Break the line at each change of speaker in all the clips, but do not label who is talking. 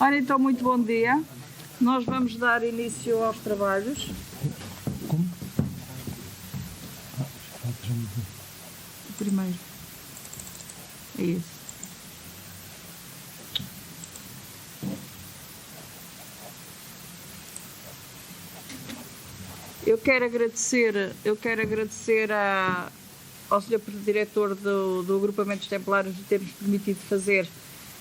Ora, então, muito bom dia. Nós vamos dar início aos trabalhos.
Como?
O primeiro. É isso. Eu quero agradecer ao Sr. Diretor do Agrupamento dos Templários de ter-nos permitido fazer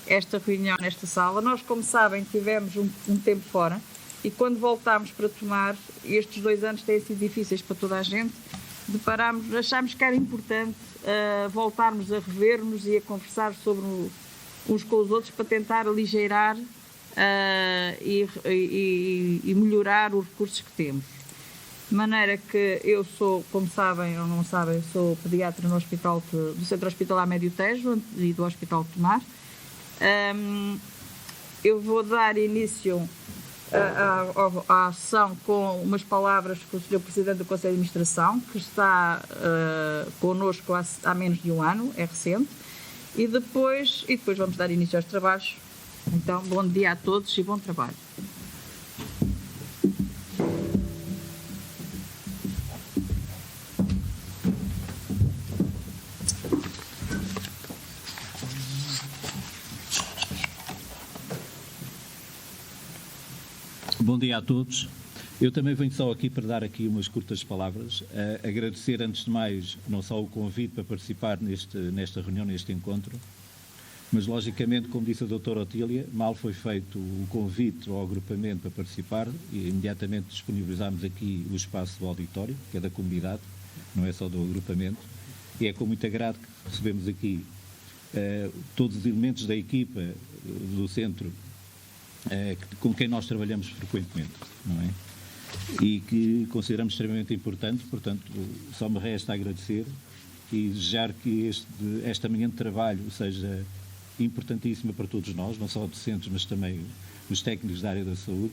esta reunião nesta sala. Nós, como sabem, tivemos um tempo fora e quando voltámos para tomar, estes 2 anos têm sido difíceis para toda a gente, achámos que era importante voltarmos a rever-nos e a conversar sobre uns com os outros para tentar aligeirar e melhorar os recursos que temos. De maneira que eu sou, como sabem ou não sabem, sou pediatra no do Centro Hospitalar Médio Tejo e do Hospital de Tomar. Eu vou dar início à sessão com umas palavras com o Sr. Presidente do Conselho de Administração, que está connosco há menos de um ano, é recente, e depois vamos dar início aos trabalhos. Então, bom dia a todos e bom trabalho.
Bom dia a todos. Eu também venho só aqui para dar aqui umas curtas palavras, agradecer antes de mais não só o convite para participar nesta reunião, neste encontro, mas logicamente, como disse a doutora Otília, mal foi feito o convite ao agrupamento para participar e imediatamente disponibilizámos aqui o espaço do auditório, que é da comunidade, não é só do agrupamento, e é com muito agrado que recebemos aqui todos os elementos da equipa do centro com quem nós trabalhamos frequentemente, não é? E que consideramos extremamente importante, portanto, só me resta agradecer e desejar que esta manhã de trabalho seja importantíssima para todos nós, não só docentes, mas também os técnicos da área da saúde,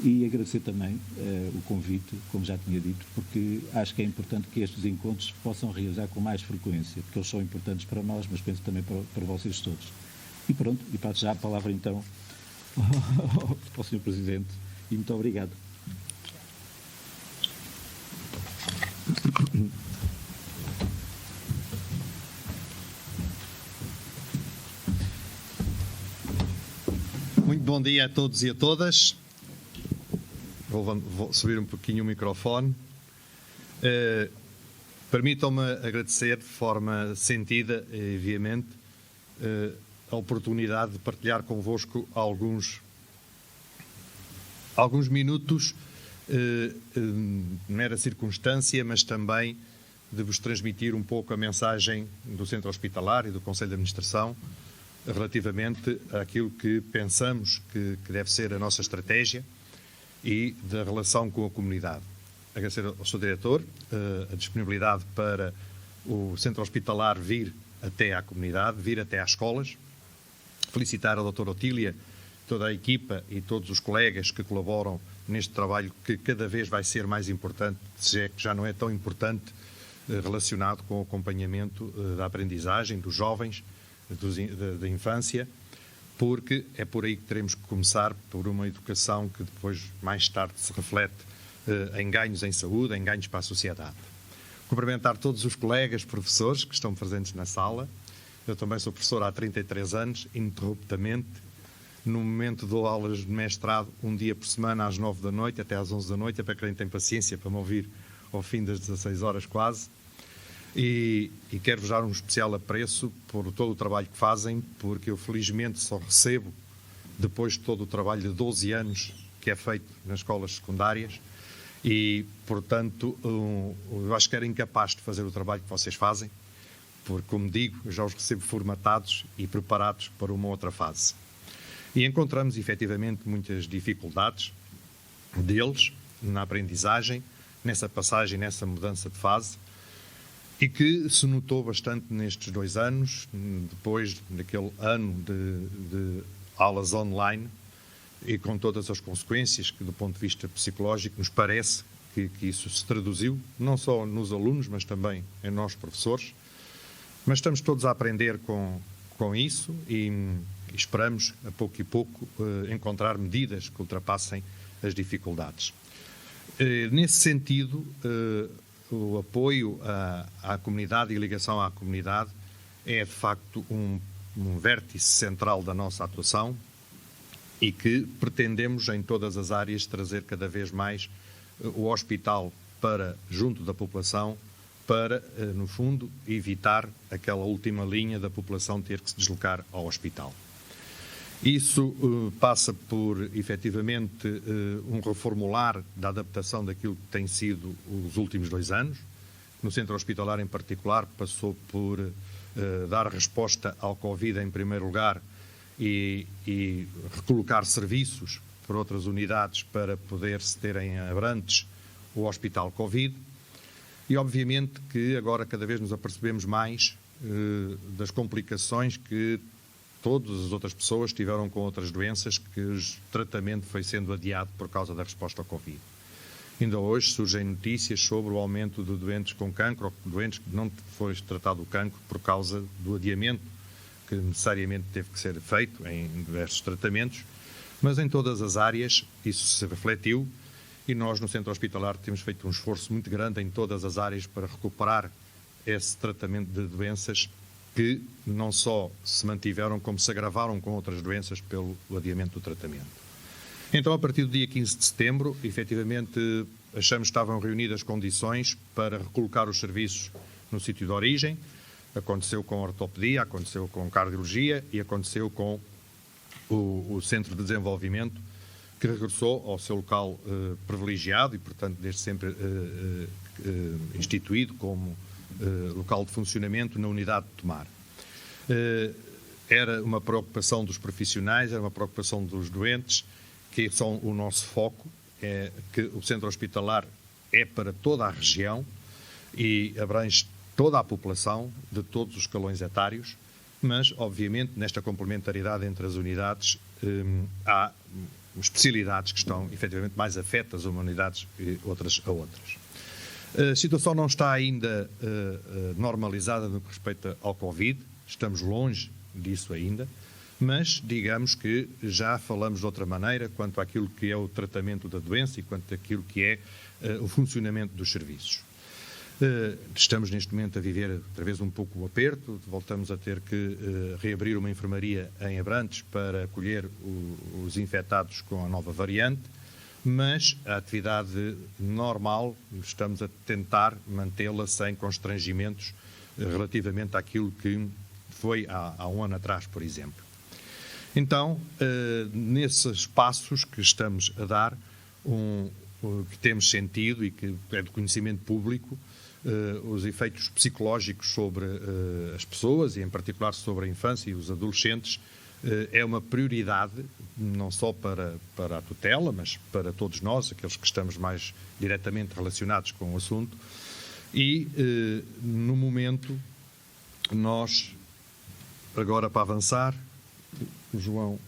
e agradecer também o convite, como já tinha dito, porque acho que é importante que estes encontros possam realizar com mais frequência, porque eles são importantes para nós, mas penso também para vocês todos. E pronto, e passo já a palavra então ao Sr. Presidente, e muito obrigado.
Muito bom dia a todos e a todas. Vou subir um pouquinho o microfone. Permitam-me agradecer de forma sentida e veemente a oportunidade de partilhar convosco alguns minutos, mera circunstância, mas também de vos transmitir um pouco a mensagem do Centro Hospitalar e do Conselho de Administração relativamente àquilo que pensamos que deve ser a nossa estratégia e da relação com a comunidade. Agradecer ao Sr. Diretor a disponibilidade para o Centro Hospitalar vir até à comunidade, vir até às escolas. Felicitar a doutora Otília, toda a equipa e todos os colegas que colaboram neste trabalho que cada vez vai ser mais importante, se é que já não é tão importante, relacionado com o acompanhamento da aprendizagem dos jovens, da infância, porque é por aí que teremos que começar, por uma educação que depois, mais tarde, se reflete em ganhos em saúde, em ganhos para a sociedade. Cumprimentar todos os colegas, professores que estão presentes na sala. Eu também sou professor há 33 anos, ininterruptamente. No momento dou aulas de mestrado um dia por semana às 9 da noite até às 11 da noite, é para quem tem paciência para me ouvir ao fim das 16 horas quase. E quero-vos dar um especial apreço por todo o trabalho que fazem, porque eu felizmente só recebo, depois de todo o trabalho de 12 anos que é feito nas escolas secundárias, e, portanto, eu acho que era incapaz de fazer o trabalho que vocês fazem, porque, como digo, eu já os recebo formatados e preparados para uma outra fase. E encontramos, efetivamente, muitas dificuldades deles na aprendizagem, nessa passagem, nessa mudança de fase, e que se notou bastante nestes 2 anos, depois daquele ano de aulas online, e com todas as consequências que, do ponto de vista psicológico, nos parece que isso se traduziu, não só nos alunos, mas também em nós, professores. Mas estamos todos a aprender com isso e esperamos, a pouco e pouco, encontrar medidas que ultrapassem as dificuldades. Nesse sentido, o apoio à comunidade e a ligação à comunidade é, de facto, um vértice central da nossa atuação e que pretendemos, em todas as áreas, trazer cada vez mais o hospital para junto da população, para, no fundo, evitar aquela última linha da população ter que se deslocar ao hospital. Isso passa por, efetivamente, um reformular da adaptação daquilo que tem sido os últimos 2 anos. No centro hospitalar, em particular, passou por dar resposta ao Covid em primeiro lugar e recolocar serviços para outras unidades para poder-se terem abrantes o Hospital Covid. E, obviamente, que agora cada vez nos apercebemos mais das complicações que todas as outras pessoas tiveram com outras doenças que o tratamento foi sendo adiado por causa da resposta ao Covid. Ainda hoje surgem notícias sobre o aumento de doentes com cancro ou doentes que não foi tratado o cancro por causa do adiamento que necessariamente teve que ser feito em diversos tratamentos, mas em todas as áreas isso se refletiu e nós no centro hospitalar temos feito um esforço muito grande em todas as áreas para recuperar esse tratamento de doenças que não só se mantiveram como se agravaram com outras doenças pelo adiamento do tratamento. Então, a partir do dia 15 de setembro, efetivamente, achamos que estavam reunidas condições para recolocar os serviços no sítio de origem. Aconteceu com a ortopedia, aconteceu com cardiologia e aconteceu com o Centro de Desenvolvimento, que regressou ao seu local privilegiado e, portanto, desde sempre instituído como local de funcionamento na unidade de Tomar. Era uma preocupação dos profissionais, era uma preocupação dos doentes, que são o nosso foco, é que o centro hospitalar é para toda a região e abrange toda a população de todos os escalões etários, mas, obviamente, nesta complementaridade entre as unidades, há especialidades que estão, efetivamente, mais afetas a uma unidade e outras a outras. A situação não está ainda normalizada no que respeita ao Covid, estamos longe disso ainda, mas digamos que já falamos de outra maneira quanto àquilo que é o tratamento da doença e quanto àquilo que é o funcionamento dos serviços. Estamos neste momento a viver outra vez um pouco o aperto, voltamos a ter que reabrir uma enfermaria em Abrantes para acolher os infectados com a nova variante, mas a atividade normal estamos a tentar mantê-la sem constrangimentos relativamente àquilo que foi há um ano atrás, por exemplo. Então, nesses passos que estamos a dar, que temos sentido e que é de conhecimento público, os efeitos psicológicos sobre as pessoas e, em particular, sobre a infância e os adolescentes, é uma prioridade, não só para a tutela, mas para todos nós, aqueles que estamos mais diretamente relacionados com o assunto. E, no momento, nós, agora para avançar, o João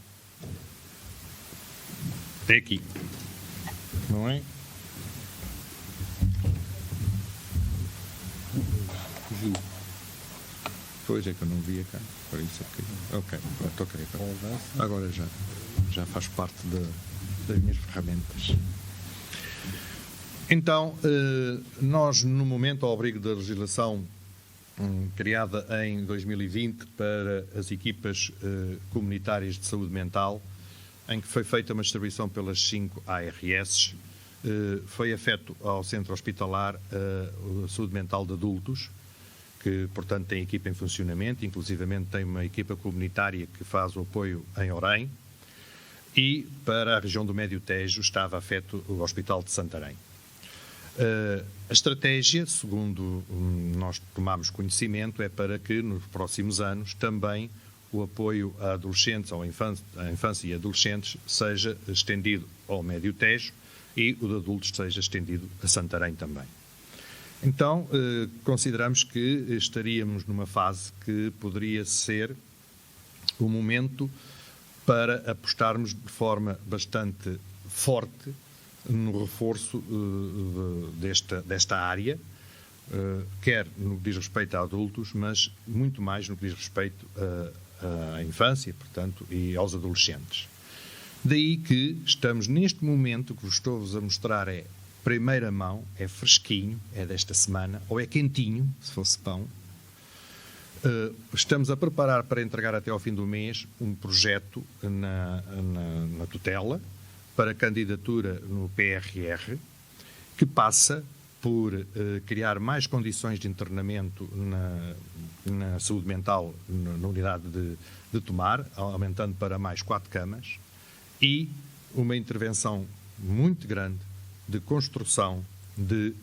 é aqui, não é? Pois é que eu não via cá, por isso aqui. Ok, pronto, ok. Agora já faz parte das minhas ferramentas. Então, nós, no momento, ao abrigo da legislação criada em 2020 para as equipas comunitárias de saúde mental, em que foi feita uma distribuição pelas 5 ARS, foi afeto ao centro hospitalar a saúde mental de adultos, que, portanto, tem equipa em funcionamento, inclusivamente tem uma equipa comunitária que faz o apoio em Orém, e para a região do Médio Tejo estava afeto o Hospital de Santarém. A estratégia, segundo nós tomamos conhecimento, é para que nos próximos anos também o apoio a adolescentes, à infância e adolescentes, seja estendido ao Médio Tejo e o de adultos seja estendido a Santarém também. Então, consideramos que estaríamos numa fase que poderia ser o momento para apostarmos de forma bastante forte no reforço desta área, quer no que diz respeito a adultos, mas muito mais no que diz respeito à infância, portanto, e aos adolescentes. Daí que estamos neste momento, que vos estou-vos a mostrar é primeira mão, é fresquinho, é desta semana, ou é quentinho, se fosse pão. Estamos a preparar para entregar até ao fim do mês um projeto na tutela para candidatura no PRR, que passa por criar mais condições de internamento na saúde mental na unidade de Tomar, aumentando para mais 4 camas, e uma intervenção muito grande de construção de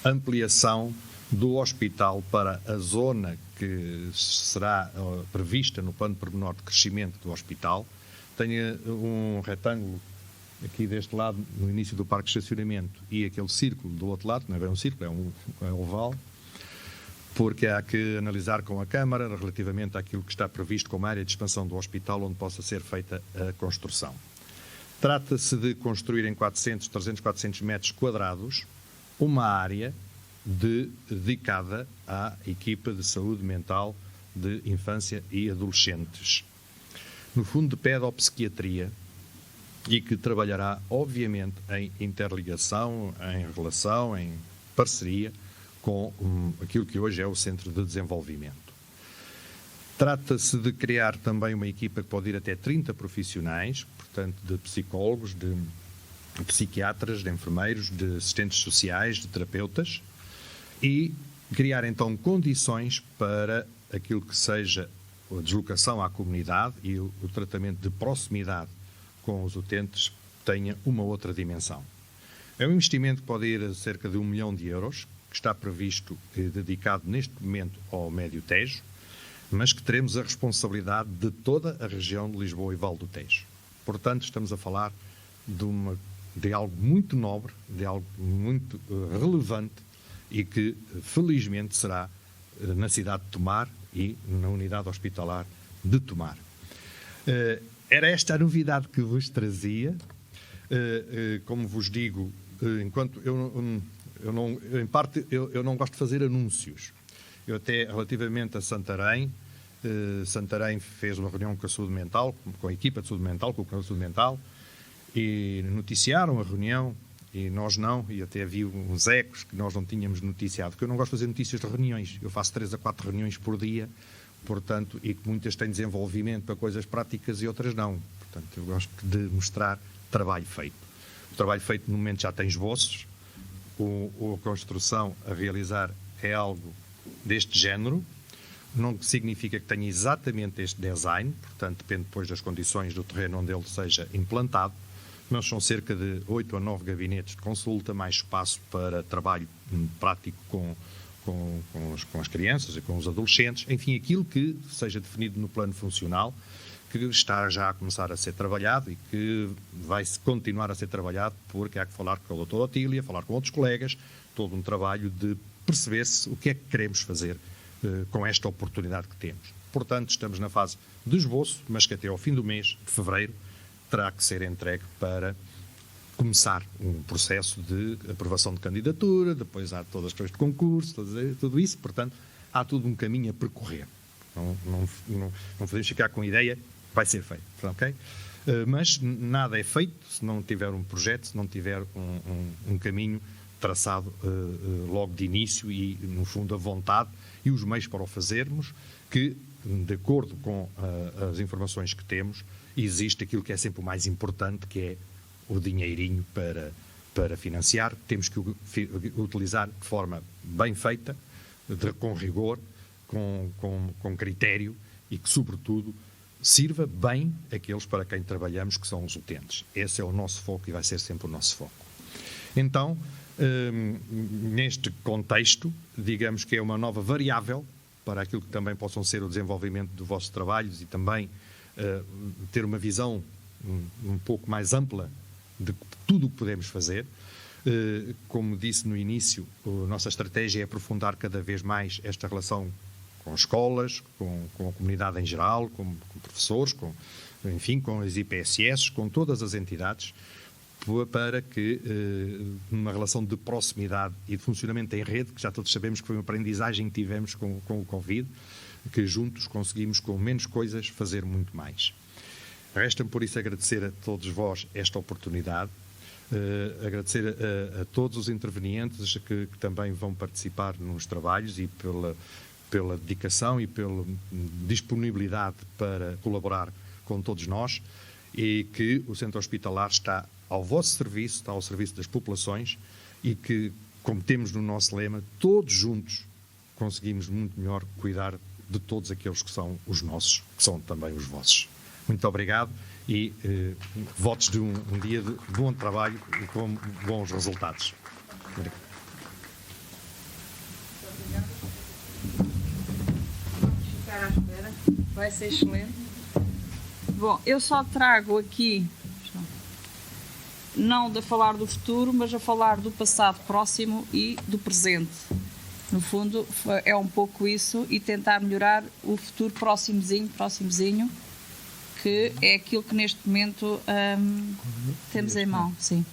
ampliação do hospital para a zona que será prevista no plano pormenor de crescimento do hospital. Tenha um retângulo aqui deste lado, no início do parque de estacionamento, e aquele círculo do outro lado, não é bem um círculo, é um oval, porque há que analisar com a Câmara relativamente àquilo que está previsto como área de expansão do hospital onde possa ser feita a construção. Trata-se de construir em 300, 400 metros quadrados uma área dedicada à equipa de saúde mental de infância e adolescentes. No fundo, de pedopsiquiatria, e que trabalhará, obviamente, em interligação, em relação, em parceria com aquilo que hoje é o Centro de Desenvolvimento. Trata-se de criar também uma equipa que pode ir até 30 profissionais, portanto, de psicólogos, de psiquiatras, de enfermeiros, de assistentes sociais, de terapeutas, e criar então condições para aquilo que seja a deslocação à comunidade e o tratamento de proximidade com os utentes tenha uma outra dimensão. É um investimento que pode ir a cerca de 1 milhão de euros, que está previsto e dedicado neste momento ao Médio Tejo, mas que teremos a responsabilidade de toda a região de Lisboa e Val do Tejo. Portanto, estamos a falar de algo muito nobre, de algo muito relevante e que, felizmente, será na cidade de Tomar e na unidade hospitalar de Tomar. Era esta a novidade que vos trazia. Como vos digo, enquanto eu não gosto de fazer anúncios. Eu até, relativamente a Santarém, Santarém fez uma reunião com a saúde mental, com a equipa de saúde mental, com o canal de saúde mental, e noticiaram a reunião, e nós não, e até havia uns ecos que nós não tínhamos noticiado, porque eu não gosto de fazer notícias de reuniões. Eu faço 3 a 4 reuniões por dia, portanto, e que muitas têm desenvolvimento para coisas práticas e outras não. Portanto, eu gosto de mostrar trabalho feito. O trabalho feito, no momento, já tem esboços. A construção a realizar é algo deste género. Não significa que tenha exatamente este design, portanto, depende depois das condições do terreno onde ele seja implantado, mas são cerca de 8 a 9 gabinetes de consulta, mais espaço para trabalho prático com as crianças e com os adolescentes, enfim, aquilo que seja definido no plano funcional, que está já a começar a ser trabalhado e que vai continuar a ser trabalhado, porque há que falar com a doutora Otília, falar com outros colegas, todo um trabalho de perceber-se o que é que queremos fazer com esta oportunidade que temos. Portanto, estamos na fase de esboço, mas que até ao fim do mês de fevereiro terá que ser entregue para começar um processo de aprovação de candidatura, depois há todas as questões de concurso, tudo isso, portanto, há todo um caminho a percorrer. Não podemos ficar com a ideia que vai ser feito, ok? Mas nada é feito se não tiver um projeto, se não tiver um caminho traçado logo de início e, no fundo, a vontade e os meios para o fazermos, que, de acordo com as informações que temos, existe aquilo que é sempre o mais importante, que é o dinheirinho para financiar. Temos que utilizar de forma bem feita, com rigor, com critério e que, sobretudo, sirva bem aqueles para quem trabalhamos, que são os utentes. Esse é o nosso foco e vai ser sempre o nosso foco. Então, neste contexto, digamos que é uma nova variável para aquilo que também possam ser o desenvolvimento dos vossos trabalhos e também ter uma visão um pouco mais ampla de tudo o que podemos fazer. Como disse no início, a nossa estratégia é aprofundar cada vez mais esta relação com escolas, com a comunidade em geral, com professores, enfim, com as IPSS, com todas as entidades, para que, numa relação de proximidade e de funcionamento em rede, que já todos sabemos que foi uma aprendizagem que tivemos com o Covid, que juntos conseguimos, com menos coisas, fazer muito mais. Resta-me, por isso, agradecer a todos vós esta oportunidade, agradecer a todos os intervenientes que também vão participar nos trabalhos e pela dedicação e pela disponibilidade para colaborar com todos nós, e que o Centro Hospitalar está ao vosso serviço, está ao serviço das populações, e que, como temos no nosso lema, todos juntos conseguimos muito melhor cuidar de todos aqueles que são os nossos, que são também os vossos. Muito obrigado e votos de um dia de bom trabalho e com bons resultados. Obrigado.
Vamos ficar à espera. Vai ser excelente. Bom, eu só trago aqui, não de falar do futuro, mas a falar do passado próximo e do presente. No fundo, é um pouco isso, e tentar melhorar o futuro próximozinho, que é aquilo que neste momento temos em mão. Sim.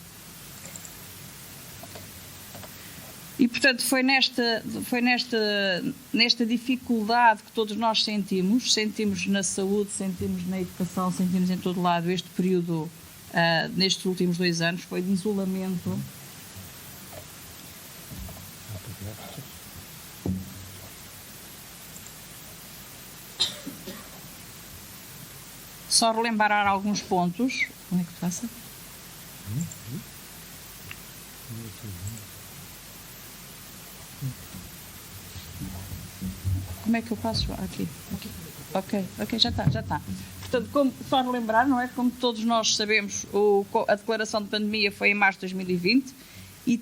E, portanto, foi nesta dificuldade que todos nós sentimos na saúde, sentimos na educação, sentimos em todo lado este período, nestes últimos 2 anos, foi de isolamento. Só relembrar alguns pontos. Como é que passa? Como é que eu passo? Aqui. Ok, já está. Portanto, só relembrar, não é? Como todos nós sabemos, a declaração de pandemia foi em março de 2020 e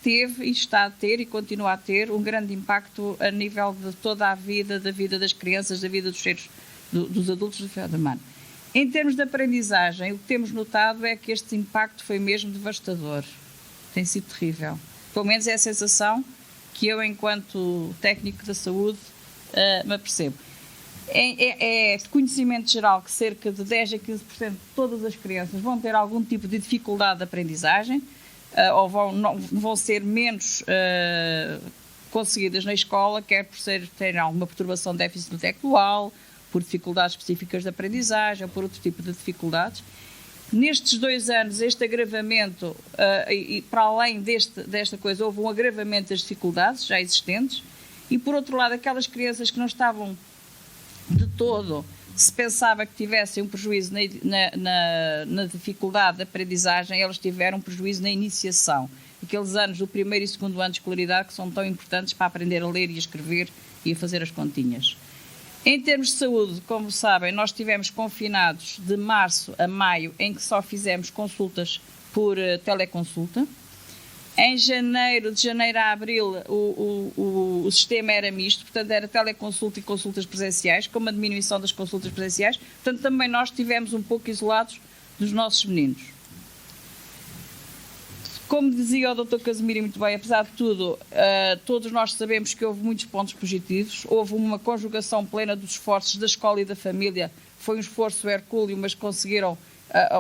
teve e está a ter e continua a ter um grande impacto a nível de toda a vida, da vida das crianças, da vida dos seres, dos adultos do ser humano. Em termos de aprendizagem, o que temos notado é que este impacto foi mesmo devastador. Tem sido terrível. Pelo menos é a sensação que eu, enquanto técnico da saúde, me apercebo. É de conhecimento geral que cerca de 10 a 15% de todas as crianças vão ter algum tipo de dificuldade de aprendizagem, ou vão ser menos conseguidas na escola, quer por terem alguma perturbação de déficit intelectual, por dificuldades específicas de aprendizagem ou por outro tipo de dificuldades. Nestes 2 anos, este agravamento, e para além desta coisa, houve um agravamento das dificuldades já existentes, e por outro lado, aquelas crianças que não estavam de todo, se pensava que tivessem um prejuízo na dificuldade de aprendizagem, elas tiveram um prejuízo na iniciação. Aqueles anos do 1º e 2º ano de escolaridade que são tão importantes para aprender a ler e a escrever e a fazer as continhas. Em termos de saúde, como sabem, nós estivemos confinados de março a maio, em que só fizemos consultas por teleconsulta. De janeiro a abril, o sistema era misto, portanto era teleconsulta e consultas presenciais, com uma diminuição das consultas presenciais. Portanto, também nós estivemos um pouco isolados dos nossos meninos. Como dizia o Dr. Casimiro muito bem, apesar de tudo, todos nós sabemos que houve muitos pontos positivos, houve uma conjugação plena dos esforços da escola e da família, foi um esforço hercúleo, mas conseguiram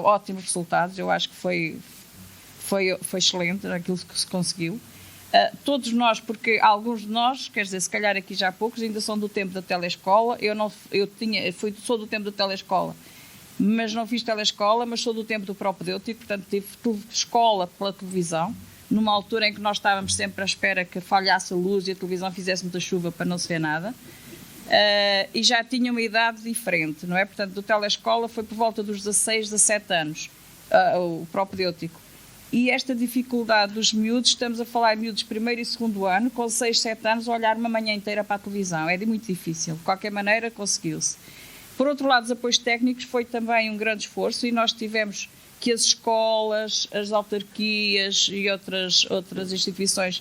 ótimos resultados. Eu acho que foi excelente aquilo que se conseguiu. Todos nós, porque alguns de nós, quer dizer, se calhar aqui já poucos, ainda são do tempo da telescola. Sou do tempo da telescola, mas não fiz telescola, mas sou do tempo do propedêutico, portanto tive escola pela televisão, numa altura em que nós estávamos sempre à espera que falhasse a luz e a televisão fizesse muita chuva para não se ver nada. E já tinha uma idade diferente, não é? Portanto, do telescola foi por volta dos 16, 17 anos, o propedêutico. E esta dificuldade dos miúdos, estamos a falar em miúdos 1º e 2º ano, com 6, 7 anos, a olhar uma manhã inteira para a televisão. É muito difícil. De qualquer maneira, conseguiu-se. Por outro lado, os apoios técnicos foi também um grande esforço e nós tivemos que as escolas, as autarquias e outras instituições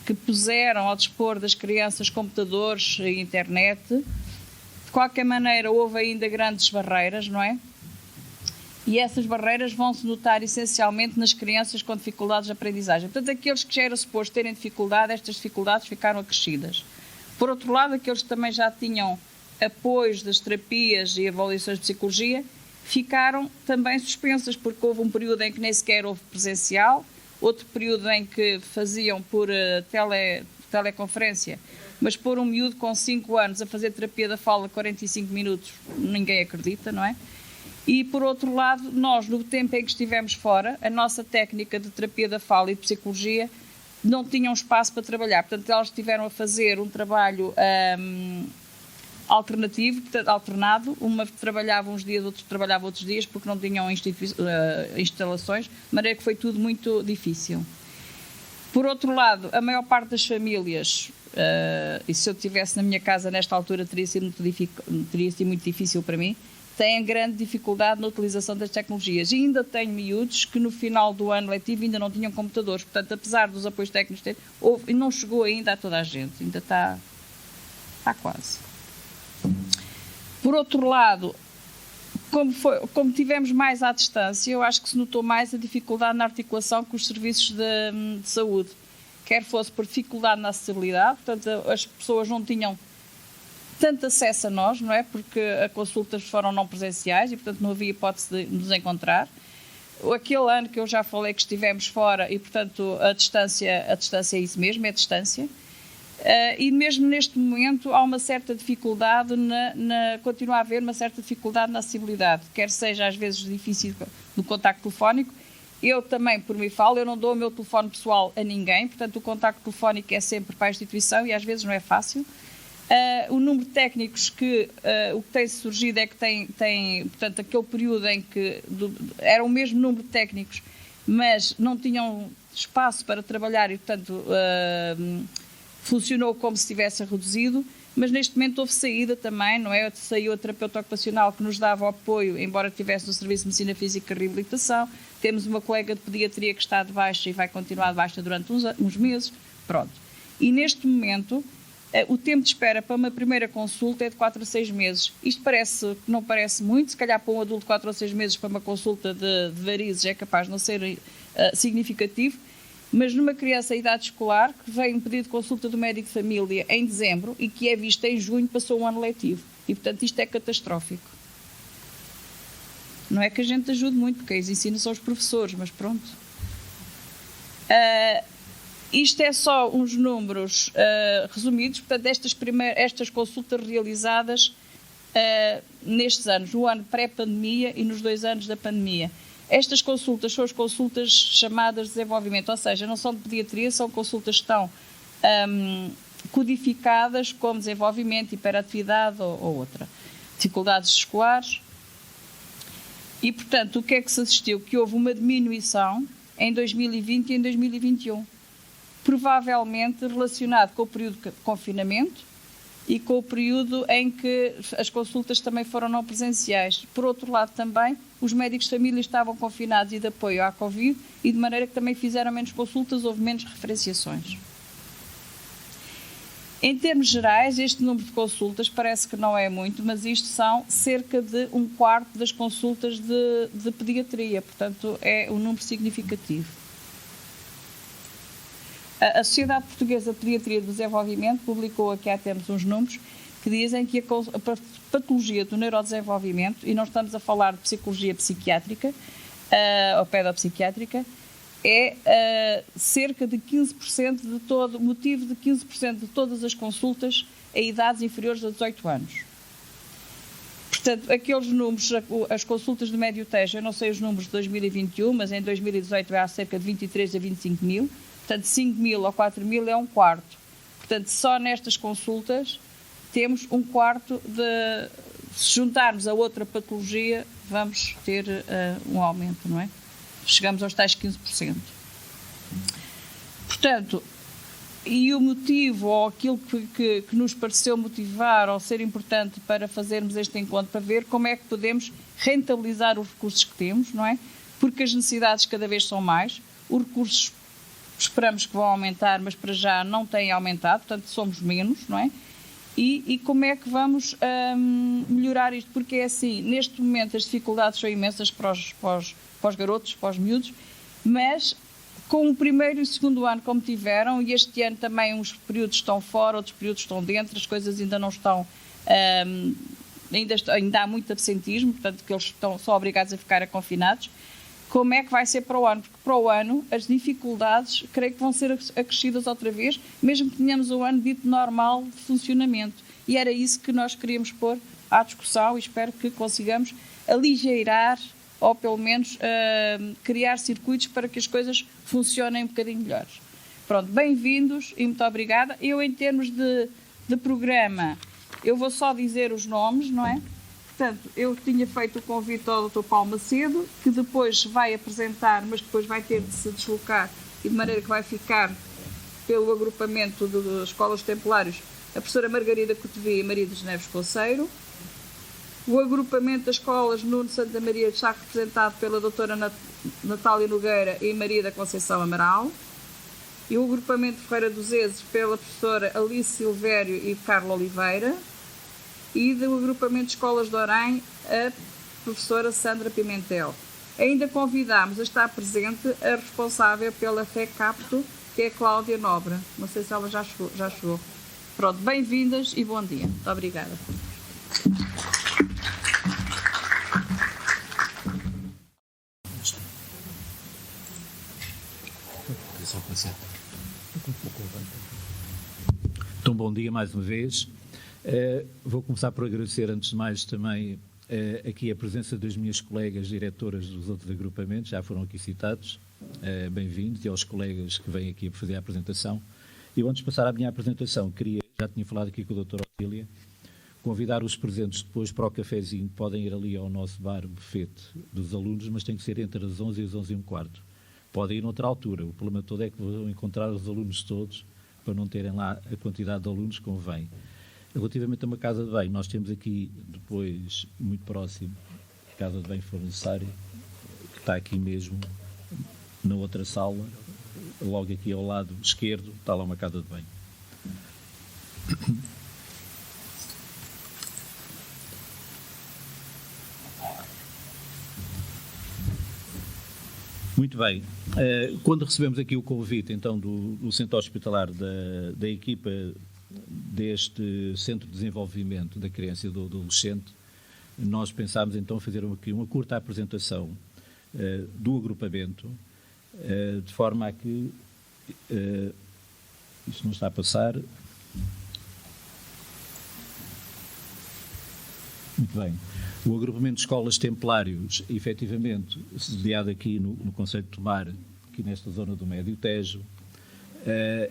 que puseram ao dispor das crianças computadores e internet. De qualquer maneira, houve ainda grandes barreiras, não é? E essas barreiras vão-se notar essencialmente nas crianças com dificuldades de aprendizagem. Portanto, aqueles que já era suposto terem dificuldade, estas dificuldades ficaram acrescidas. Por outro lado, aqueles que também já tinham apoios das terapias e avaliações de psicologia, ficaram também suspensas, porque houve um período em que nem sequer houve presencial, outro período em que faziam por teleconferência, mas pôr um miúdo com 5 anos a fazer terapia da fala 45 minutos, ninguém acredita, não é? E, por outro lado, nós, no tempo em que estivemos fora, a nossa técnica de terapia da fala e de psicologia não tinham espaço para trabalhar. Portanto, elas estiveram a fazer um trabalho alternativo, portanto, alternado. Uma trabalhava uns dias, outros trabalhava outros dias, porque não tinham instalações, de maneira que foi tudo muito difícil. Por outro lado, a maior parte das famílias, e se eu estivesse na minha casa nesta altura teria sido muito difícil para mim, têm grande dificuldade na utilização das tecnologias. E ainda tenho miúdos que no final do ano letivo ainda não tinham computadores. Portanto, apesar dos apoios técnicos, não chegou ainda a toda a gente. Ainda está quase. Por outro lado, como tivemos mais à distância, eu acho que se notou mais a dificuldade na articulação com os serviços de saúde. Quer fosse por dificuldade na acessibilidade, portanto, as pessoas não tinham tanto acesso a nós, não é? Porque as consultas foram não presenciais e, portanto, não havia hipótese de nos encontrar. Aquele ano que eu já falei que estivemos fora e, portanto, a distância é isso mesmo, é a distância. E mesmo neste momento há uma certa dificuldade, continua a haver uma certa dificuldade na acessibilidade, quer seja às vezes difícil no contacto telefónico. Eu também, por mim falo, eu não dou o meu telefone pessoal a ninguém, portanto o contacto telefónico é sempre para a instituição e às vezes não é fácil. O número de técnicos o que tem surgido é que tem portanto, aquele período em que era o mesmo número de técnicos, mas não tinham espaço para trabalhar e, portanto, funcionou como se tivesse reduzido, mas neste momento houve saída também, não é? Saiu a terapeuta ocupacional que nos dava o apoio, embora estivesse no Serviço de Medicina Física e Reabilitação. Temos uma colega de pediatria que está de baixa e vai continuar de baixa durante uns meses. Pronto. E neste momento, o tempo de espera para uma primeira consulta é de 4 a 6 meses. Isto não parece muito, se calhar para um adulto 4 a 6 meses para uma consulta de varizes é capaz de não ser significativo, mas numa criança em idade escolar que vem um pedido de consulta do médico de família em dezembro e que é vista em junho, passou um ano letivo. E, portanto, isto é catastrófico. Não é que a gente ajude muito, porque quem ensina são os professores, mas pronto. Isto é só uns números resumidos, portanto, estas consultas realizadas nestes anos, no ano pré-pandemia e nos 2 anos da pandemia. Estas consultas são as consultas chamadas de desenvolvimento, ou seja, não são de pediatria, são consultas que estão codificadas como desenvolvimento, hiperatividade ou outra. Dificuldades escolares. E, portanto, o que é que se assistiu? Que houve uma diminuição em 2020 e em 2021. Provavelmente relacionado com o período de confinamento e com o período em que as consultas também foram não presenciais. Por outro lado, também, os médicos de família estavam confinados e de apoio à Covid e de maneira que também fizeram menos consultas, houve menos referenciações. Em termos gerais, este número de consultas parece que não é muito, mas isto são cerca de 1/4 das consultas de pediatria, portanto é um número significativo. A Sociedade Portuguesa de Pediatria de Desenvolvimento publicou, aqui há tempos, uns números que dizem que a patologia do neurodesenvolvimento, e não estamos a falar de psicologia psiquiátrica ou pedopsiquiátrica, é cerca de 15% de todo, motivo de 15% de todas as consultas a idades inferiores a 18 anos. Portanto, aqueles números, as consultas de médio tejo, eu não sei os números de 2021, mas em 2018 há cerca de 23 a 25 mil. Portanto, 5 mil ou 4 mil é 1/4. Portanto, só nestas consultas temos 1/4 de... Se juntarmos a outra patologia, vamos ter um aumento, não é? Chegamos aos tais 15%. Portanto, e o motivo, ou aquilo que nos pareceu motivar ou ser importante para fazermos este encontro, para ver como é que podemos rentabilizar os recursos que temos, não é? Porque as necessidades cada vez são mais, os recursos esperamos que vão aumentar, mas para já não têm aumentado, portanto somos menos, não é? E como é que vamos melhorar isto? Porque é assim, neste momento as dificuldades são imensas para os garotos, para os miúdos, mas com o primeiro e o segundo ano como tiveram, e este ano também uns períodos estão fora, outros períodos estão dentro, as coisas ainda não estão ainda há muito absentismo, portanto, que eles estão só obrigados a ficar confinados. Como é que vai ser para o ano? Porque para o ano as dificuldades, creio que vão ser acrescidas outra vez, mesmo que tenhamos um ano dito normal de funcionamento. E era isso que nós queríamos pôr à discussão e espero que consigamos aligeirar ou pelo menos criar circuitos para que as coisas funcionem um bocadinho melhores. Pronto, bem-vindos e muito obrigada. Eu, em termos de programa, eu vou só dizer os nomes, não é? Portanto, eu tinha feito o convite ao Dr. Paulo Macedo, que depois vai apresentar, mas depois vai ter de se deslocar, e de maneira que vai ficar pelo agrupamento de escolas templários, a professora Margarida Cotovia e Maria dos Neves Conceiro. O agrupamento das escolas Nuno Santa Maria está representado pela doutora Natália Nogueira e Maria da Conceição Amaral. E o agrupamento de Ferreira dos Ezes pela professora Alice Silvério e Carla Oliveira. E do agrupamento de escolas de Orém, a professora Sandra Pimentel. Ainda convidámos a estar presente a responsável pela FECAPTO, que é a Cláudia Nobre. Não sei se ela já chegou. Pronto, bem-vindas e bom dia. Muito obrigada.
Então, bom dia mais uma vez. Vou começar por agradecer, antes de mais, também aqui a presença das minhas colegas diretoras dos outros agrupamentos, já foram aqui citados. Bem-vindos, e aos colegas que vêm aqui a fazer a apresentação. Eu, antes de passar à minha apresentação, já tinha falado aqui com a doutora Otília, convidar os presentes depois para o cafezinho. Podem ir ali ao nosso bar bufete dos alunos, mas tem que ser entre as 11 e as 11h15. Podem ir noutra altura. O problema todo é que vão encontrar os alunos todos, para não terem lá a quantidade de alunos que convém. Relativamente a uma casa de banho, nós temos aqui, depois, muito próximo, a casa de banho for necessário, que está aqui mesmo, na outra sala, logo aqui ao lado esquerdo, está lá uma casa de banho. Muito bem. Quando recebemos aqui o convite, então, do Centro Hospitalar da equipa deste Centro de Desenvolvimento da Criança e do Adolescente, nós pensámos, então, fazer aqui uma curta apresentação do agrupamento, de forma a que... isto não está a passar... Muito bem. O agrupamento de escolas templários, efetivamente, sediado aqui no concelho de Tomar, aqui nesta zona do Médio Tejo,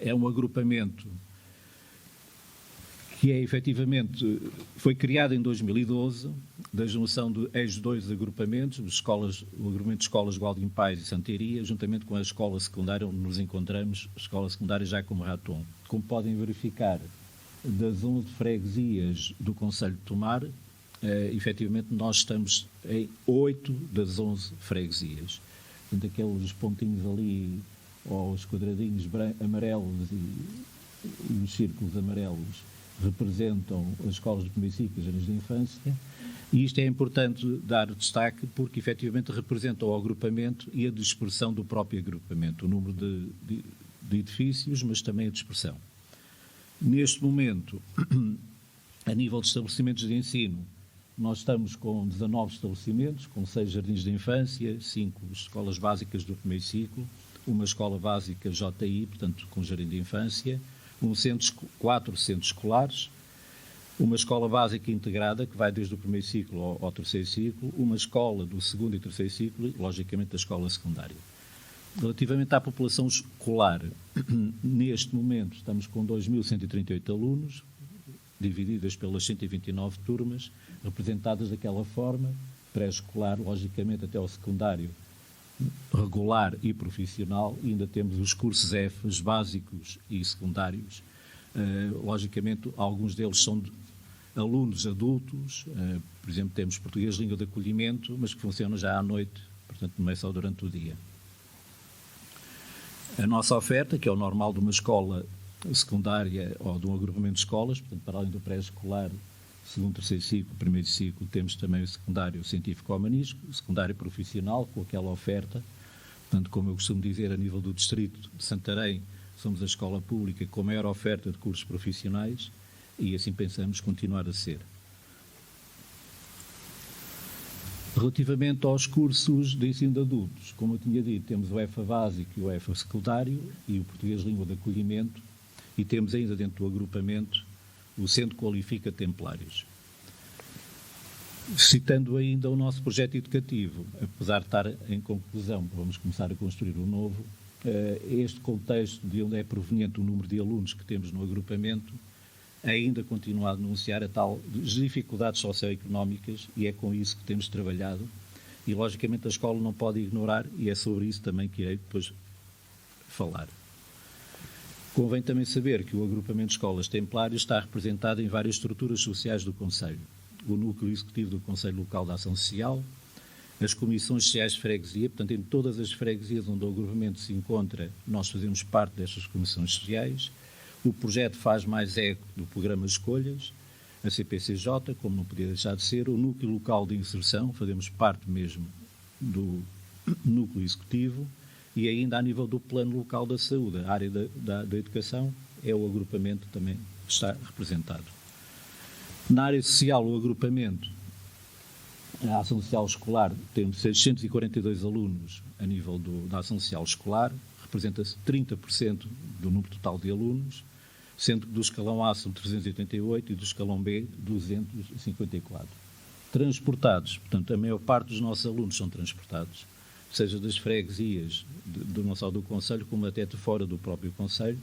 é um agrupamento que efetivamente foi criado em 2012, da junção de dois agrupamentos, o agrupamento de escolas Gualdim Pais e Santeria, juntamente com a escola secundária, onde nos encontramos, a escola secundária Jacomo Raton. Como podem verificar, das 11 freguesias do concelho de Tomar, efetivamente nós estamos em 8 das 11 freguesias. Portanto, aqueles pontinhos ali, ou os quadradinhos amarelos e os círculos amarelos, representam as escolas de primeiro ciclo e os jardins de infância, e isto é importante dar destaque porque efetivamente representam o agrupamento e a dispersão do próprio agrupamento, o número de edifícios, mas também a dispersão. Neste momento, a nível de estabelecimentos de ensino, nós estamos com 19 estabelecimentos, com 6 jardins de infância, 5 escolas básicas do primeiro ciclo, uma escola básica JI, portanto com jardim de infância, 4 centros escolares, uma escola básica integrada, que vai desde o primeiro ciclo ao terceiro ciclo, uma escola do segundo e terceiro ciclo e, logicamente, a escola secundária. Relativamente à população escolar, neste momento estamos com 2.138 alunos, divididas pelas 129 turmas, representadas daquela forma, pré-escolar, logicamente, até ao secundário, regular e profissional, e ainda temos os cursos Fs básicos e secundários. Logicamente, alguns deles são alunos adultos, por exemplo, temos português língua de acolhimento, mas que funcionam já à noite, portanto, não é só durante o dia. A nossa oferta, que é o normal de uma escola secundária ou de um agrupamento de escolas, portanto, para além do pré-escolar, segundo, terceiro ciclo, primeiro ciclo, temos também o secundário científico-humanístico, o secundário profissional, com aquela oferta. Portanto, como eu costumo dizer, a nível do distrito de Santarém, somos a escola pública com a maior oferta de cursos profissionais e assim pensamos continuar a ser. Relativamente aos cursos de ensino de adultos, como eu tinha dito, temos o EFA básico e o EFA secundário e o português língua de acolhimento, e temos ainda dentro do agrupamento o Centro Qualifica Templários. Citando ainda o nosso projeto educativo, apesar de estar em conclusão, vamos começar a construir um novo, este contexto de onde é proveniente o número de alunos que temos no agrupamento ainda continua a denunciar a tal dificuldades socioeconómicas, e é com isso que temos trabalhado, e logicamente a escola não pode ignorar, e é sobre isso também que irei depois falar. Convém também saber que o agrupamento de escolas templários está representado em várias estruturas sociais do Conselho: o núcleo executivo do Conselho Local de Ação Social, as comissões sociais de freguesia, portanto em todas as freguesias onde o agrupamento se encontra, nós fazemos parte destas comissões sociais. O projeto Faz Mais Eco do programa Escolhas, a CPCJ, como não podia deixar de ser, o núcleo local de inserção, fazemos parte mesmo do núcleo executivo, e ainda a nível do plano local da saúde, a área da educação, é o agrupamento também que está representado. Na área social, o agrupamento, a ação social escolar, temos 642 alunos a nível da ação social escolar, representa-se 30% do número total de alunos, sendo que do escalão A são 388 e do escalão B 254. Transportados, portanto, a maior parte dos nossos alunos são transportados, seja das freguesias não só do Conselho, como até de fora do próprio Conselho,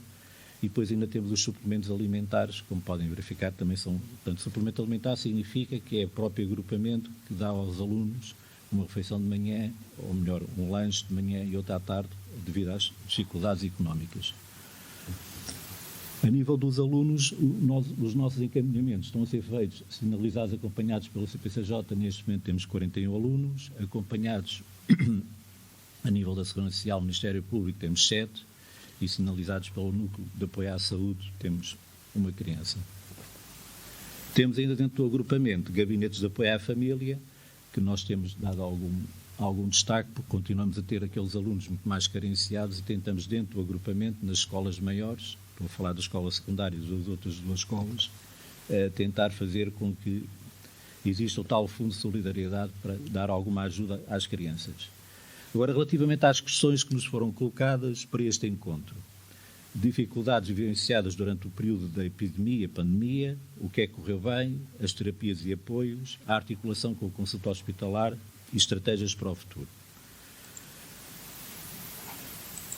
e depois ainda temos os suplementos alimentares, como podem verificar, também são, portanto, suplemento alimentar significa que é o próprio agrupamento que dá aos alunos uma refeição de manhã, ou melhor, um lanche de manhã e outra à tarde, devido às dificuldades económicas. A nível dos alunos, os nossos encaminhamentos estão a ser feitos, sinalizados, acompanhados pela CPCJ. Neste momento temos 41 alunos, acompanhados a nível da Segurança Social, Ministério Público, temos 7, e sinalizados pelo Núcleo de Apoio à Saúde, temos uma criança. Temos ainda dentro do agrupamento gabinetes de apoio à família, que nós temos dado algum destaque, porque continuamos a ter aqueles alunos muito mais carenciados e tentamos dentro do agrupamento, nas escolas maiores, estou a falar da escola secundária e das outras duas escolas, tentar fazer com que exista o tal fundo de solidariedade para dar alguma ajuda às crianças. Agora, relativamente às questões que nos foram colocadas para este encontro: dificuldades vivenciadas durante o período da epidemia, pandemia, o que é que correu bem, as terapias e apoios, a articulação com o consultório hospitalar e estratégias para o futuro.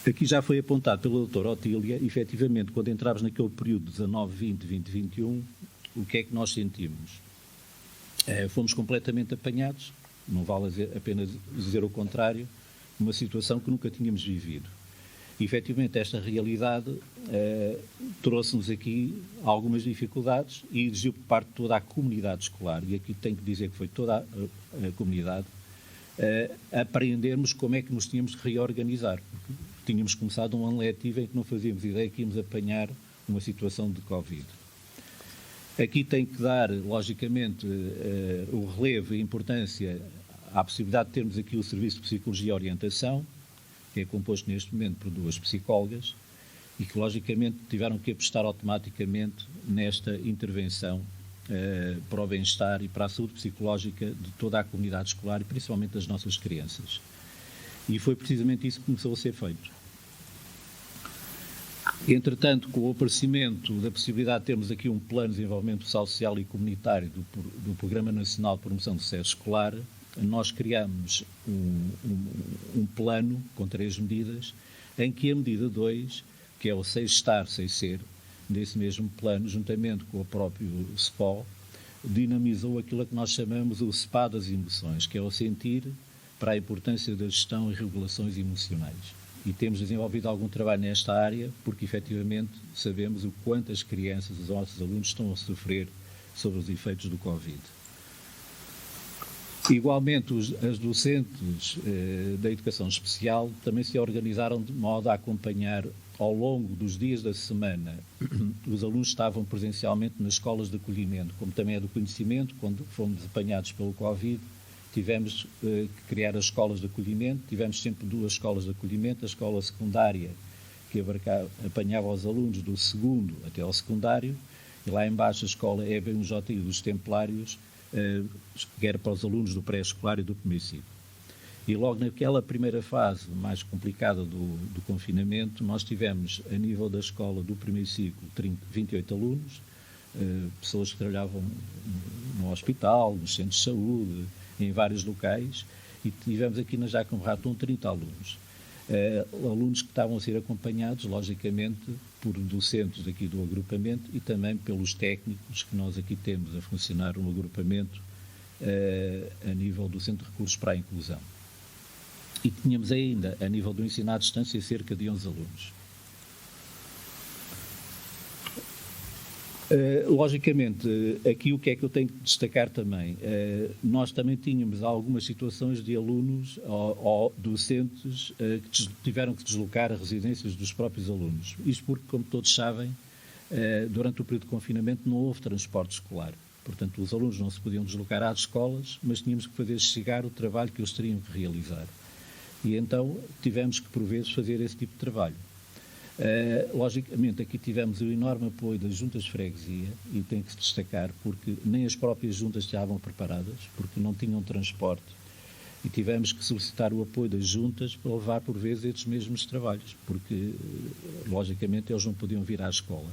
Aqui já foi apontado pela doutora Otília, efetivamente, quando entramos naquele período 19-20, 20-21, o que é que nós sentimos? Fomos completamente apanhados, não vale apenas dizer o contrário, uma situação que nunca tínhamos vivido. E, efetivamente, esta realidade trouxe-nos aqui algumas dificuldades e exigiu por parte de toda a comunidade escolar, e aqui tenho que dizer que foi toda a comunidade, aprendermos como é que nos tínhamos que reorganizar, porque tínhamos começado um ano letivo em que não fazíamos ideia que íamos apanhar uma situação de Covid. Aqui tem que dar, logicamente, o relevo e a importância à possibilidade de termos aqui o Serviço de Psicologia e Orientação, que é composto neste momento por 2 psicólogas e que, logicamente, tiveram que apostar automaticamente nesta intervenção para o bem-estar e para a saúde psicológica de toda a comunidade escolar e principalmente das nossas crianças. E foi precisamente isso que começou a ser feito. Entretanto, com o aparecimento da possibilidade de termos aqui um plano de desenvolvimento social e comunitário do Programa Nacional de Promoção do Sucesso Escolar, nós criamos um plano com 3 medidas, em que a medida 2, que é o 6 estar, 6 ser, desse mesmo plano, juntamente com o próprio SPO, dinamizou aquilo que nós chamamos o SPA das emoções, que é o sentir para a importância da gestão e regulações emocionais. E temos desenvolvido algum trabalho nesta área, porque efetivamente sabemos o quanto as crianças, os nossos alunos, estão a sofrer sobre os efeitos do Covid. Igualmente, as docentes da educação especial também se organizaram de modo a acompanhar ao longo dos dias da semana. Os alunos estavam presencialmente nas escolas de acolhimento, como também é do conhecimento, quando fomos apanhados pelo Covid, tivemos que criar as escolas de acolhimento, tivemos sempre 2 escolas de acolhimento, a escola secundária, que apanhava os alunos do segundo até ao secundário, e lá embaixo a escola EBUJI dos Templários, quer para os alunos do pré-escolar e do primeiro ciclo. E logo naquela primeira fase mais complicada do confinamento, nós tivemos, a nível da escola do primeiro ciclo, 28 alunos, pessoas que trabalhavam no hospital, nos centros de saúde, em vários locais, e tivemos aqui na Jacome Raton 30 alunos. Alunos que estavam a ser acompanhados, logicamente, por docentes aqui do agrupamento e também pelos técnicos que nós aqui temos a funcionar no agrupamento a nível do Centro de Recursos para a Inclusão. E tínhamos ainda, a nível do ensino à distância, cerca de 11 alunos. Logicamente, aqui o que é que eu tenho que destacar também? Nós também tínhamos algumas situações de alunos ou docentes que tiveram que deslocar a residências dos próprios alunos. Isto porque, como todos sabem, durante o período de confinamento não houve transporte escolar. Portanto, os alunos não se podiam deslocar às escolas, mas tínhamos que fazer chegar o trabalho que eles teriam que realizar. E então tivemos que, por vezes, fazer esse tipo de trabalho. Logicamente, aqui tivemos o enorme apoio das juntas de freguesia, e tem que se destacar, porque nem as próprias juntas estavam preparadas, porque não tinham transporte, e tivemos que solicitar o apoio das juntas para levar, por vezes, estes mesmos trabalhos, porque, logicamente, eles não podiam vir à escola.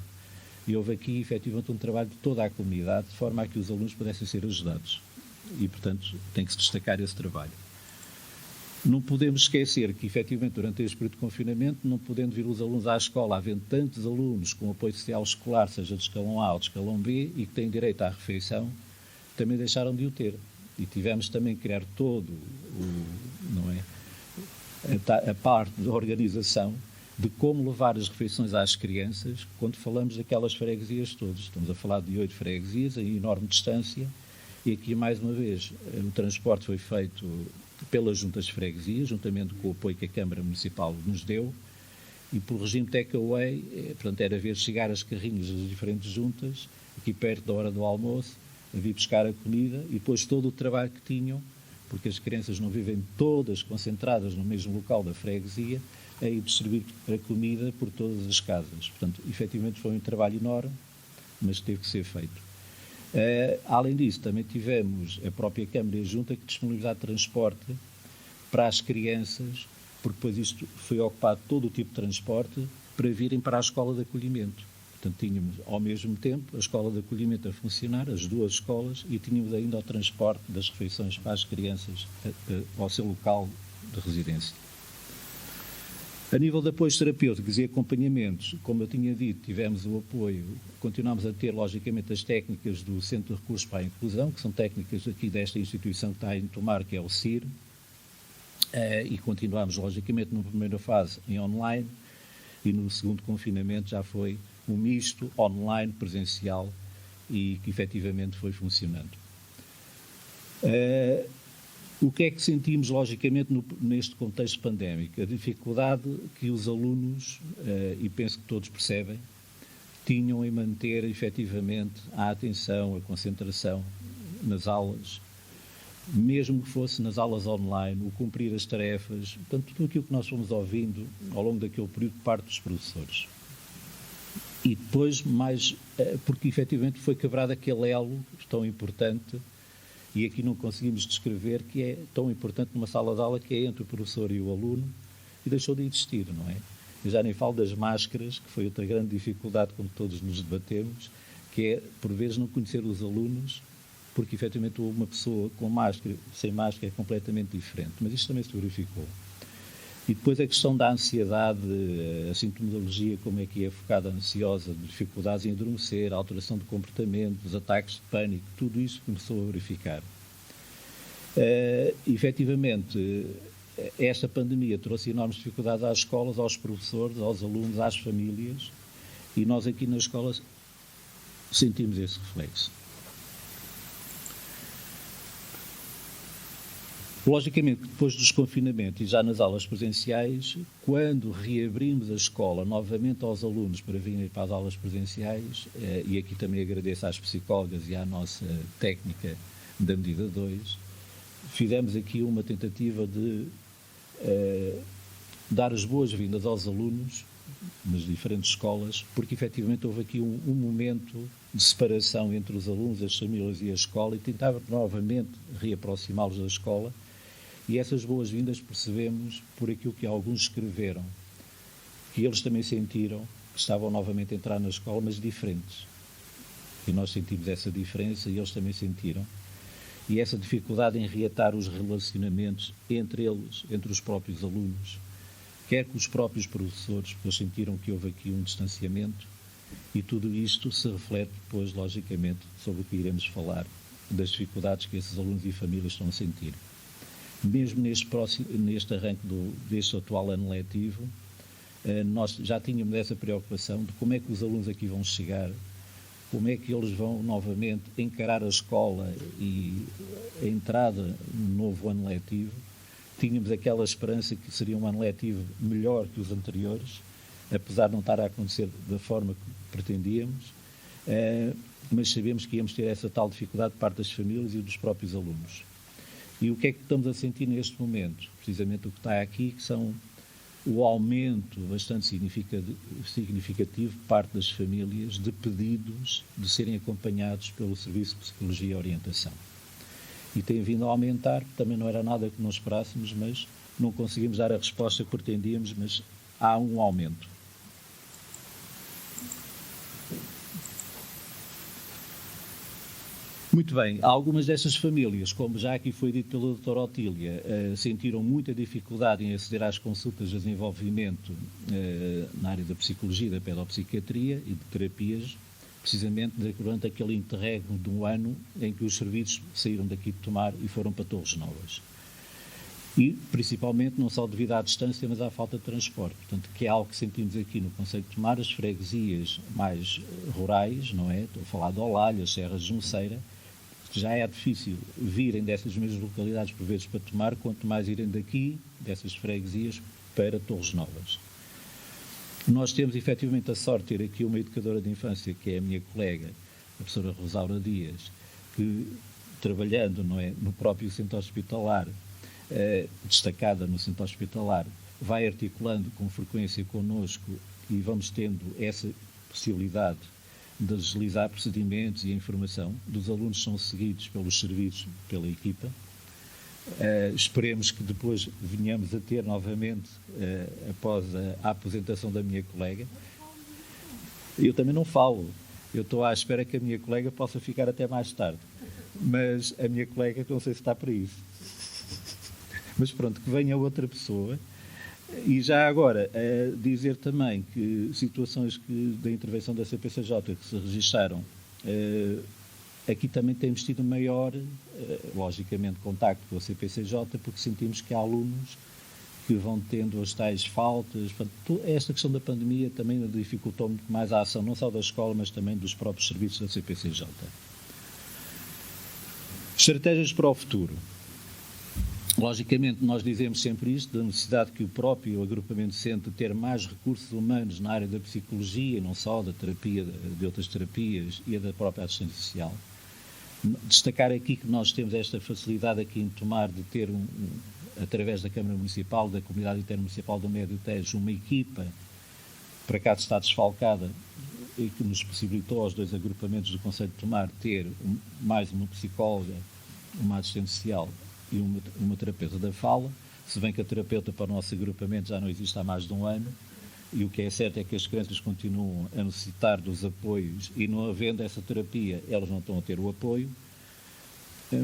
E houve aqui, efetivamente, um trabalho de toda a comunidade, de forma a que os alunos pudessem ser ajudados. E, portanto, tem que se destacar esse trabalho. Não podemos esquecer que, efetivamente, durante este período de confinamento, não podendo vir os alunos à escola, havendo tantos alunos com apoio social escolar, seja de escalão A ou de escalão B, e que têm direito à refeição, também deixaram de o ter. E tivemos também que criar todo a parte da organização de como levar as refeições às crianças quando falamos daquelas freguesias todas. Estamos a falar de 8 freguesias, em enorme distância, e aqui, mais uma vez, o transporte foi feito pelas juntas de freguesia, juntamente com o apoio que a Câmara Municipal nos deu, e por regime take-away, portanto, era ver chegar as carrinhas das diferentes juntas, aqui perto da hora do almoço, a vir buscar a comida, e depois todo o trabalho que tinham, porque as crianças não vivem todas concentradas no mesmo local da freguesia, a ir distribuir a comida por todas as casas. Portanto, efetivamente foi um trabalho enorme, mas teve que ser feito. Além disso, também tivemos a própria Câmara e a Junta que disponibilizaram transporte para as crianças, porque depois isto foi ocupado todo o tipo de transporte para virem para a escola de acolhimento. Portanto, tínhamos ao mesmo tempo a escola de acolhimento a funcionar, as duas escolas, e tínhamos ainda o transporte das refeições para as crianças ao seu local de residência. A nível de apoios terapêuticos e acompanhamentos, como eu tinha dito, tivemos o apoio, continuamos a ter, logicamente, as técnicas do Centro de Recursos para a Inclusão, que são técnicas aqui desta instituição que está em Tomar, que é o CIR, e continuamos, logicamente, na primeira fase em online, e no segundo confinamento já foi um misto online, presencial, e que efetivamente foi funcionando. O que é que sentimos, logicamente, neste contexto pandémico? A dificuldade que os alunos, e penso que todos percebem, tinham em manter, efetivamente, a atenção, a concentração nas aulas, mesmo que fosse nas aulas online, o cumprir as tarefas, portanto, tudo aquilo que nós fomos ouvindo ao longo daquele período de parte dos professores. E depois, porque efetivamente foi quebrado aquele elo tão importante, e aqui não conseguimos descrever, que é tão importante numa sala de aula, que é entre o professor e o aluno, e deixou de existir, não é? Eu já nem falo das máscaras, que foi outra grande dificuldade, como todos nos debatemos, que é, por vezes, não conhecer os alunos, porque, efetivamente, uma pessoa com máscara, sem máscara, é completamente diferente. Mas isto também se verificou. E depois a questão da ansiedade, a sintomatologia, como é que é focada ansiosa, dificuldades em adormecer, a alteração de comportamento, os ataques de pânico, tudo isso começou a verificar. Efetivamente, esta pandemia trouxe enormes dificuldades às escolas, aos professores, aos alunos, às famílias, e nós aqui nas escolas sentimos esse reflexo. Logicamente, depois do desconfinamento e já nas aulas presenciais, quando reabrimos a escola novamente aos alunos para virem para as aulas presenciais, e aqui também agradeço às psicólogas e à nossa técnica da medida 2, fizemos aqui uma tentativa de dar as boas-vindas aos alunos, nas diferentes escolas, porque efetivamente houve aqui um momento de separação entre os alunos, as famílias e a escola, e tentava novamente reaproximá-los da escola, e essas boas-vindas percebemos por aquilo que alguns escreveram, que eles também sentiram que estavam novamente a entrar na escola, mas diferentes. E nós sentimos essa diferença e eles também sentiram. E essa dificuldade em reatar os relacionamentos entre eles, entre os próprios alunos, quer com os próprios professores, porque eles sentiram que houve aqui um distanciamento, e tudo isto se reflete depois, logicamente, sobre o que iremos falar, das dificuldades que esses alunos e famílias estão a sentir. Mesmo neste arranque deste atual ano letivo, nós já tínhamos essa preocupação de como é que os alunos aqui vão chegar, como é que eles vão novamente encarar a escola e a entrada no novo ano letivo. Tínhamos aquela esperança que seria um ano letivo melhor que os anteriores, apesar de não estar a acontecer da forma que pretendíamos, mas sabemos que íamos ter essa tal dificuldade de parte das famílias e dos próprios alunos. E o que é que estamos a sentir neste momento? Precisamente o que está aqui, que são o aumento bastante significativo de parte das famílias de pedidos de serem acompanhados pelo Serviço de Psicologia e Orientação. E tem vindo a aumentar, também não era nada que nós esperássemos, mas não conseguimos dar a resposta que pretendíamos, mas há um aumento. Muito bem, algumas dessas famílias, como já aqui foi dito pela doutora Otília, sentiram muita dificuldade em aceder às consultas de desenvolvimento na área da psicologia, da pedopsiquiatria e de terapias, precisamente durante aquele interregno de um ano em que os serviços saíram daqui de Tomar e foram para Torres Novas. E, principalmente, não só devido à distância, mas à falta de transporte. Portanto, que é algo que sentimos aqui no concelho de Tomar, as freguesias mais rurais, não é? Estou a falar de Olalhas, Serras de Junceira, que já é difícil virem dessas mesmas localidades por vezes para Tomar, quanto mais irem daqui, dessas freguesias, para Torres Novas. Nós temos efetivamente a sorte de ter aqui uma educadora de infância, que é a minha colega, a professora Rosaura Dias, que, trabalhando, não é, no próprio centro hospitalar, destacada no centro hospitalar, vai articulando com frequência connosco e vamos tendo essa possibilidade de agilizar procedimentos e a informação. Dos alunos são seguidos pelos serviços, pela equipa. Esperemos que depois venhamos a ter novamente, após a aposentação da minha colega. Eu também não falo, eu estou à espera que a minha colega possa ficar até mais tarde, mas a minha colega não sei se está para isso. Mas pronto, que venha outra pessoa. E já agora, dizer também que situações da intervenção da CPCJ que se registaram, aqui também temos tido maior, logicamente, contacto com a CPCJ, porque sentimos que há alunos que vão tendo as tais faltas. Portanto, esta questão da pandemia também dificultou muito mais a ação, não só da escola, mas também dos próprios serviços da CPCJ. Estratégias para o futuro. Logicamente, nós dizemos sempre isto, da necessidade que o próprio agrupamento sente de ter mais recursos humanos na área da psicologia, não só da terapia, de outras terapias e da própria assistência social. Destacar aqui que nós temos esta facilidade aqui em Tomar de ter, através da Câmara Municipal, da Comunidade Intermunicipal do Médio Tejo, uma equipa, para cá está desfalcada, e que nos possibilitou aos dois agrupamentos do Concelho de Tomar ter mais uma psicóloga, uma assistente social e uma terapeuta da fala, se bem que a terapeuta para o nosso agrupamento já não existe há mais de um ano, e o que é certo é que as crianças continuam a necessitar dos apoios e não havendo essa terapia, elas não estão a ter o apoio,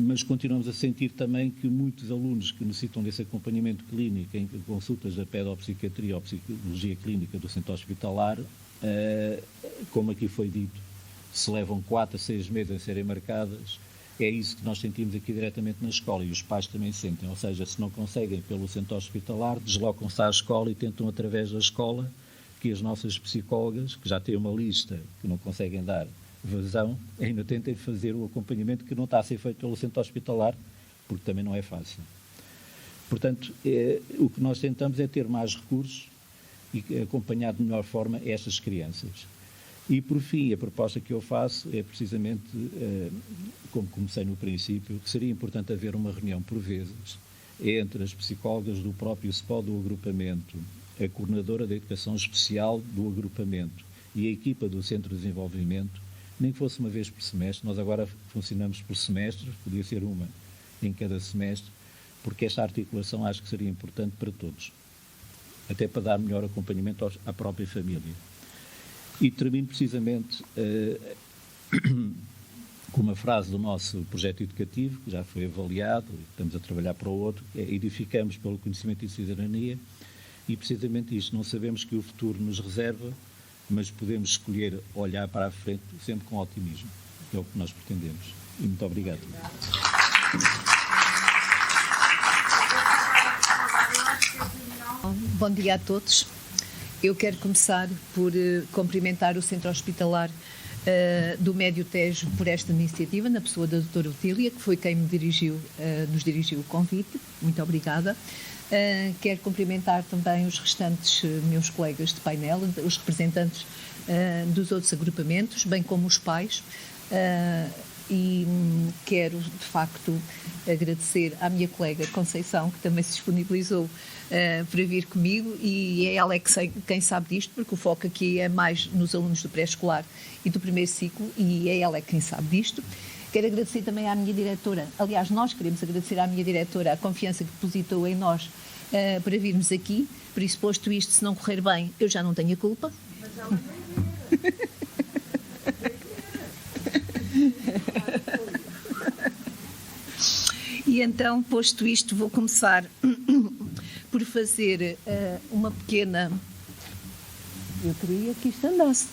mas continuamos a sentir também que muitos alunos que necessitam desse acompanhamento clínico em consultas da pedopsiquiatria ou psicologia clínica do centro hospitalar, como aqui foi dito, se levam 4 a 6 meses a serem marcadas. É isso que nós sentimos aqui diretamente na escola e os pais também sentem, ou seja, se não conseguem pelo centro hospitalar, deslocam-se à escola e tentam através da escola que as nossas psicólogas, que já têm uma lista que não conseguem dar vazão, ainda tentem fazer o acompanhamento que não está a ser feito pelo centro hospitalar, porque também não é fácil. Portanto, o que nós tentamos é ter mais recursos e acompanhar de melhor forma estas crianças. E, por fim, a proposta que eu faço é precisamente, como comecei no princípio, que seria importante haver uma reunião, por vezes, entre as psicólogas do próprio SPO do agrupamento a coordenadora da educação especial do agrupamento e a equipa do Centro de Desenvolvimento, nem que fosse uma vez por semestre. Nós agora funcionamos por semestre, podia ser uma em cada semestre, porque esta articulação acho que seria importante para todos, até para dar melhor acompanhamento à própria família. E termino precisamente com uma frase do nosso projeto educativo, que já foi avaliado, estamos a trabalhar para o outro, é: edificamos pelo conhecimento e cidadania, e precisamente isto, não sabemos que o futuro nos reserva, mas podemos escolher olhar para a frente sempre com otimismo, que é o que nós pretendemos. E muito obrigado.
Bom dia a todos. Eu quero começar por cumprimentar o Centro Hospitalar do Médio Tejo por esta iniciativa, na pessoa da doutora Otília, que foi quem nos dirigiu o convite. Muito obrigada. Quero cumprimentar também os restantes meus colegas de painel, os representantes dos outros agrupamentos, bem como os pais. E quero, de facto, agradecer à minha colega Conceição, que também se disponibilizou para vir comigo, e é ela quem sabe disto, porque o foco aqui é mais nos alunos do pré-escolar e do primeiro ciclo, e é ela quem sabe disto. Quero agradecer também à minha diretora, aliás, nós queremos agradecer à minha diretora a confiança que depositou em nós para virmos aqui, por isso, posto isto, se não correr bem, eu já não tenho a culpa. Mas ela E então, posto isto, vou começar por fazer uma pequena... Eu queria que isto andasse.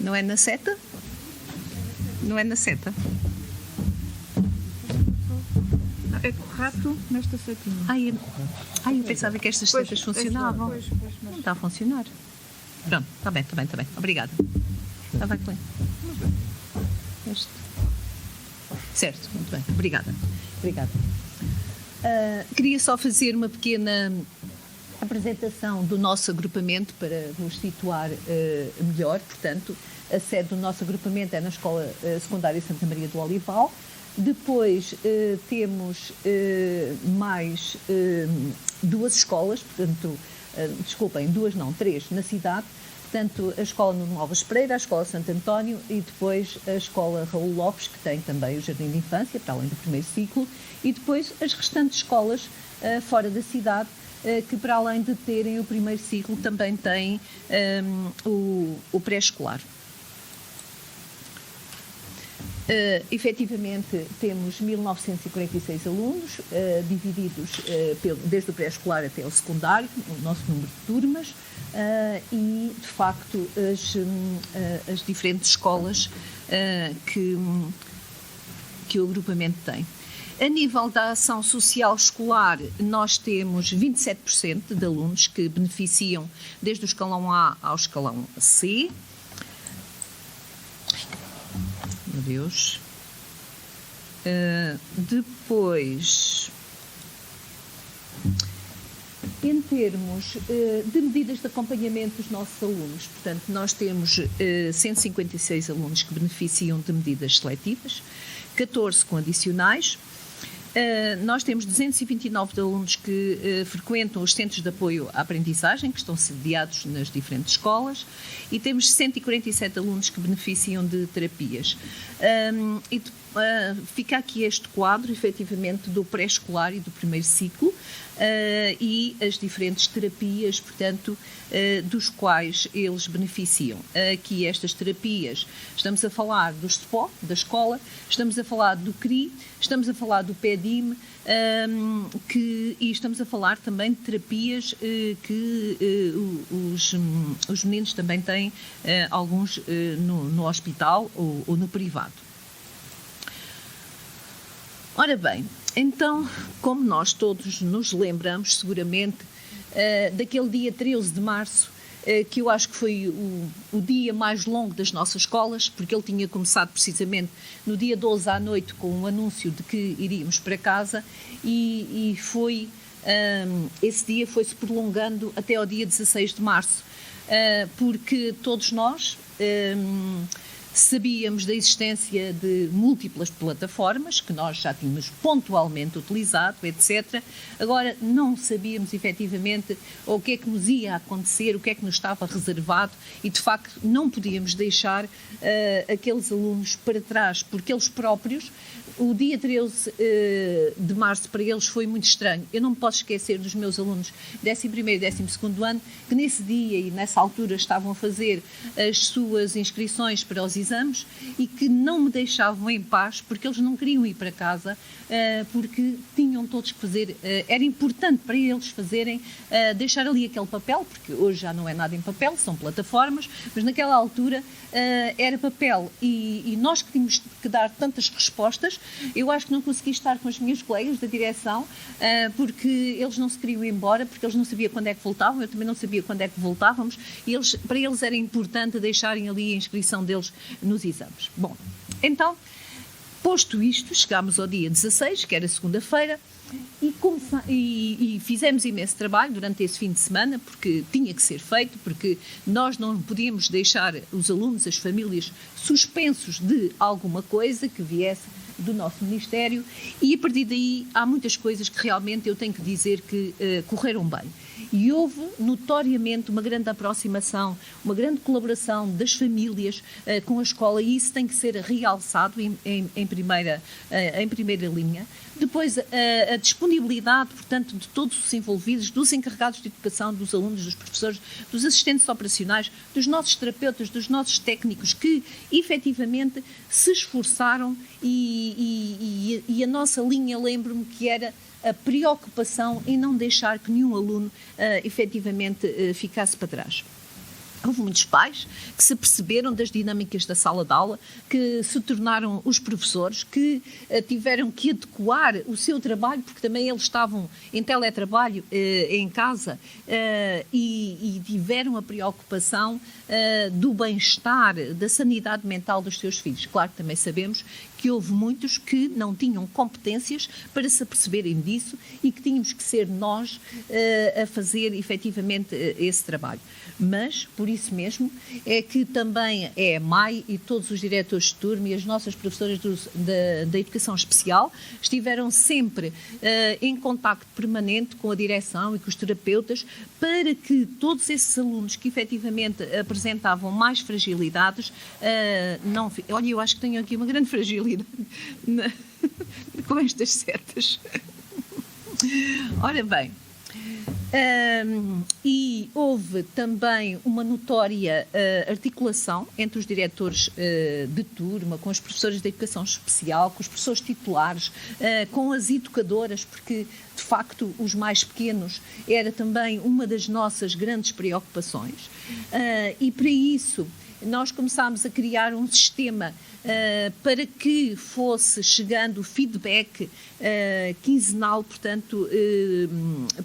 Não é na seta? Não é na seta?
É correto nesta setinha.
Eu pensava que estas setas funcionavam. Não está a funcionar. Pronto, está bem. Obrigada. Vai com ele. Este. Certo, muito bem. Obrigada. Queria só fazer uma pequena apresentação do nosso agrupamento para vos situar melhor. Portanto, a sede do nosso agrupamento é na Escola Secundária Santa Maria do Olival. Depois temos mais duas escolas, portanto, três na cidade. Portanto, a Escola Nuno Alves Pereira, a Escola Santo António e depois a Escola Raul Lopes, que tem também o Jardim de Infância, para além do primeiro ciclo, e depois as restantes escolas fora da cidade, que para além de terem o primeiro ciclo, também têm o pré-escolar. Efetivamente, temos 1946 alunos, divididos desde o pré-escolar até o secundário, o nosso número de turmas, e, de facto, as diferentes escolas que o agrupamento tem. A nível da ação social escolar, nós temos 27% de alunos que beneficiam desde o escalão A ao escalão C. Meu Deus. Depois, em termos de medidas de acompanhamento dos nossos alunos, portanto, nós temos 156 alunos que beneficiam de medidas seletivas, 14 com adicionais. Nós temos 229 alunos que frequentam os centros de apoio à aprendizagem, que estão sediados nas diferentes escolas, e temos 147 alunos que beneficiam de terapias. Fica aqui este quadro, efetivamente, do pré-escolar e do primeiro ciclo, e as diferentes terapias, portanto, dos quais eles beneficiam. Aqui estas terapias, estamos a falar do SPO, da escola, estamos a falar do CRI, estamos a falar do PEDIM, e estamos a falar também de terapias que os meninos também têm, alguns no hospital ou no privado. Ora bem, então, como nós todos nos lembramos, seguramente, daquele dia 13 de março, que eu acho que foi o dia mais longo das nossas escolas, porque ele tinha começado precisamente no dia 12 à noite com o anúncio de que iríamos para casa, e esse dia foi-se prolongando até ao dia 16 de março, porque todos nós sabíamos da existência de múltiplas plataformas, que nós já tínhamos pontualmente utilizado, etc. Agora, não sabíamos efetivamente o que é que nos ia acontecer, o que é que nos estava reservado e, de facto, não podíamos deixar aqueles alunos para trás, porque eles próprios, o dia 13 de março para eles foi muito estranho. Eu não me posso esquecer dos meus alunos 11º e 12º ano, que nesse dia e nessa altura estavam a fazer as suas inscrições para os exames e que não me deixavam em paz, porque eles não queriam ir para casa, porque tinham todos que fazer, era importante para eles fazerem, deixar ali aquele papel, porque hoje já não é nada em papel, são plataformas, mas naquela altura era papel e nós que tínhamos que dar tantas respostas. Eu acho que não consegui estar com as minhas colegas da direção, porque eles não se queriam ir embora, porque eles não sabiam quando é que voltavam, eu também não sabia quando é que voltávamos, e para eles era importante deixarem ali a inscrição deles nos exames. Bom, então, posto isto, chegámos ao dia 16, que era segunda-feira, e fizemos imenso trabalho durante esse fim de semana, porque tinha que ser feito, porque nós não podíamos deixar os alunos, as famílias, suspensos de alguma coisa que viesse do nosso Ministério, e a partir daí há muitas coisas que realmente eu tenho que dizer que correram bem. E houve notoriamente uma grande aproximação, uma grande colaboração das famílias com a escola, e isso tem que ser realçado em primeira linha. Depois, a disponibilidade, portanto, de todos os envolvidos, dos encarregados de educação, dos alunos, dos professores, dos assistentes operacionais, dos nossos terapeutas, dos nossos técnicos, que efetivamente se esforçaram e a nossa linha, lembro-me que era a preocupação em não deixar que nenhum aluno efetivamente ficasse para trás. Houve muitos pais que se aperceberam das dinâmicas da sala de aula, que se tornaram os professores, que tiveram que adequar o seu trabalho, porque também eles estavam em teletrabalho em casa, e tiveram a preocupação do bem-estar, da sanidade mental dos seus filhos. Claro que também sabemos que houve muitos que não tinham competências para se aperceberem disso e que tínhamos que ser nós a fazer efetivamente esse trabalho. Mas, por isso mesmo, é que também é a MAI e todos os diretores de turma e as nossas professoras da Educação Especial estiveram sempre em contacto permanente com a direção e com os terapeutas para que todos esses alunos que efetivamente apresentavam mais fragilidades, olha, eu acho que tenho aqui uma grande fragilidade com estas setas. Ora bem, e houve também uma notória articulação entre os diretores de turma, com os professores de educação especial, com os professores titulares, com as educadoras, porque de facto os mais pequenos era também uma das nossas grandes preocupações, e para isso nós começámos a criar um sistema para que fosse chegando o feedback quinzenal, portanto,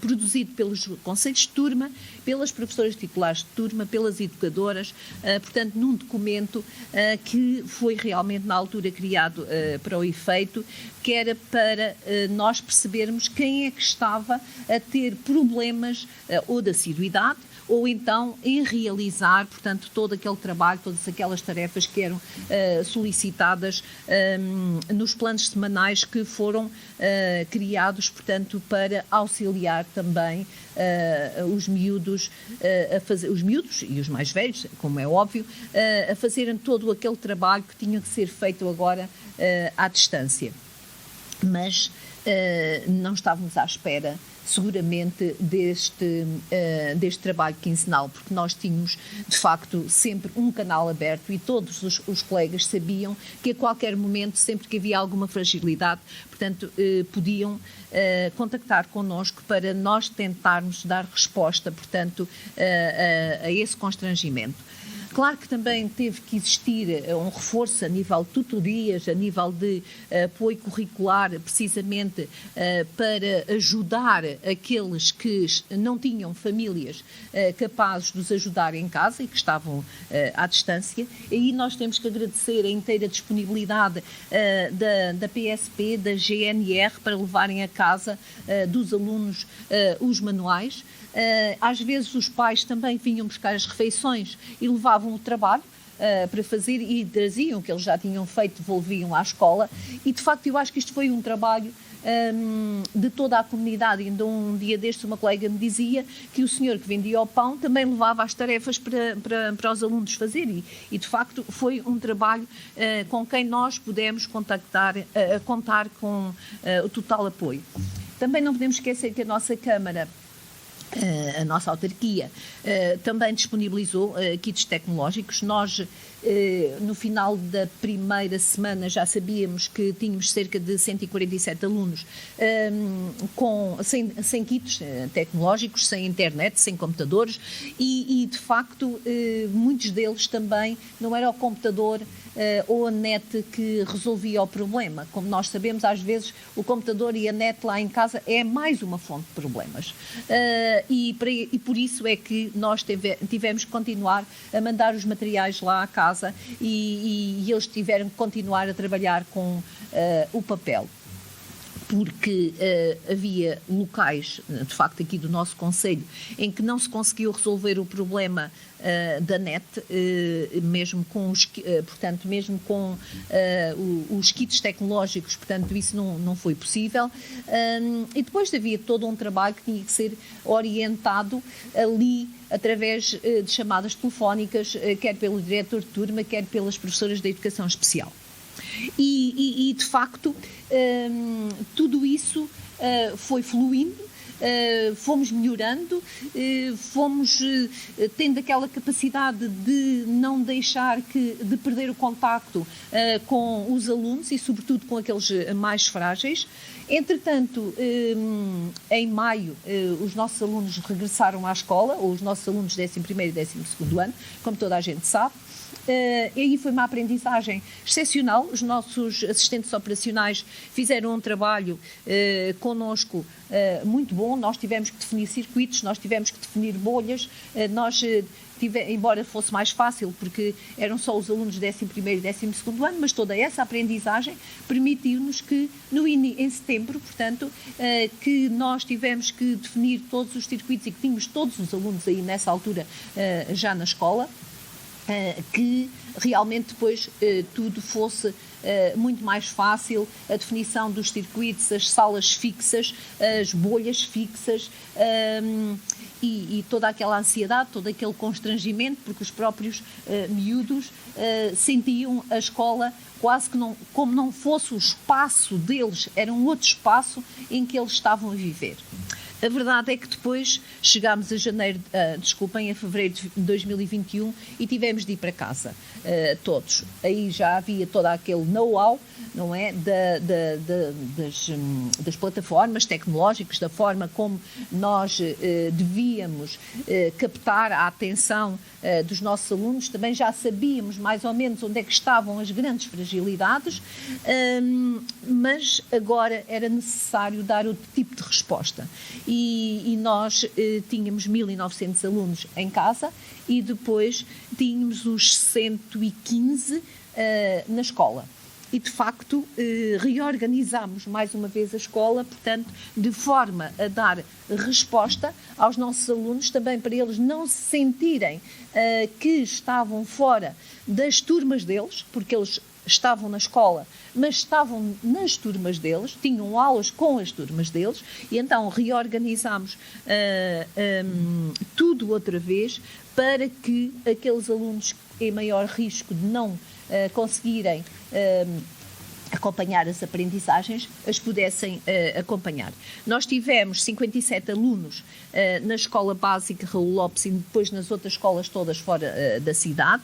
produzido pelos conselhos de turma, pelas professoras titulares de turma, pelas educadoras, portanto, num documento que foi realmente na altura criado para o efeito, que era para nós percebermos quem é que estava a ter problemas ou de assiduidade, ou então em realizar, portanto, todo aquele trabalho, todas aquelas tarefas que eram solicitadas nos planos semanais que foram criados, portanto, para auxiliar também os miúdos a fazer, os miúdos e os mais velhos, como é óbvio, a fazerem todo aquele trabalho que tinha que ser feito agora à distância. Mas não estávamos à espera seguramente deste trabalho quinzenal, porque nós tínhamos, de facto, sempre um canal aberto e todos os colegas sabiam que a qualquer momento, sempre que havia alguma fragilidade, portanto, podiam contactar connosco para nós tentarmos dar resposta, portanto, a esse constrangimento. Claro que também teve que existir um reforço a nível de tutorias, a nível de apoio curricular, precisamente para ajudar aqueles que não tinham famílias capazes de os ajudar em casa e que estavam à distância. E aí nós temos que agradecer a inteira disponibilidade da PSP, da GNR, para levarem a casa dos alunos os manuais. Às vezes os pais também vinham buscar as refeições e levavam o trabalho, para fazer e traziam o que eles já tinham feito, devolviam à escola, e de facto eu acho que isto foi um trabalho de toda a comunidade. Ainda um dia destes uma colega me dizia que o senhor que vendia o pão também levava as tarefas para os alunos fazer, e de facto foi um trabalho com quem nós pudemos contar com o total apoio. Também não podemos esquecer que a nossa Câmara, a nossa autarquia, também disponibilizou kits tecnológicos. Nós, no final da primeira semana, já sabíamos que tínhamos cerca de 147 alunos sem kits tecnológicos, sem internet, sem computadores, e de facto muitos deles também não era o computador ou a net que resolvia o problema. Como nós sabemos, às vezes o computador e a net lá em casa é mais uma fonte de problemas. E por isso é que nós tivemos que continuar a mandar os materiais lá à casa, e eles tiveram que continuar a trabalhar com o papel. Porque havia locais, de facto aqui do nosso concelho, em que não se conseguiu resolver o problema da net, mesmo com os kits tecnológicos, portanto isso não foi possível, e depois havia todo um trabalho que tinha que ser orientado ali através de chamadas telefónicas, quer pelo diretor de turma, quer pelas professoras de educação especial. E de facto, tudo isso foi fluindo, fomos melhorando, fomos tendo aquela capacidade de não deixar de perder o contacto com os alunos e, sobretudo, com aqueles mais frágeis. Entretanto, em maio, os nossos alunos regressaram à escola, ou os nossos alunos 11º e 12º ano, como toda a gente sabe. E aí foi uma aprendizagem excepcional. Os nossos assistentes operacionais fizeram um trabalho connosco muito bom. Nós tivemos que definir circuitos, nós tivemos que definir bolhas, embora fosse mais fácil, porque eram só os alunos 11º e 12º ano, mas toda essa aprendizagem permitiu-nos que, em setembro, portanto, que nós tivemos que definir todos os circuitos e que tínhamos todos os alunos aí nessa altura já na escola, que realmente depois tudo fosse muito mais fácil, a definição dos circuitos, as salas fixas, as bolhas fixas, e toda aquela ansiedade, todo aquele constrangimento, porque os próprios miúdos sentiam a escola quase que como não fosse o espaço deles, era um outro espaço em que eles estavam a viver. A verdade é que depois chegámos a fevereiro de 2021 e tivemos de ir para casa, todos. Aí já havia todo aquele know-how, não é, das plataformas tecnológicas, da forma como nós devíamos captar a atenção dos nossos alunos. Também já sabíamos mais ou menos onde é que estavam as grandes fragilidades, mas agora era necessário dar outro tipo de resposta. E nós tínhamos 1.900 alunos em casa e depois tínhamos os 115 na escola. E, de facto, reorganizámos mais uma vez a escola, portanto, de forma a dar resposta aos nossos alunos, também para eles não se sentirem que estavam fora das turmas deles, porque eles estavam na escola, mas estavam nas turmas deles, tinham aulas com as turmas deles, e então reorganizámos tudo outra vez para que aqueles alunos em maior risco de não conseguirem acompanhar as aprendizagens, as pudessem acompanhar. Nós tivemos 57 alunos na escola básica Raul Lopes e depois nas outras escolas todas fora da cidade,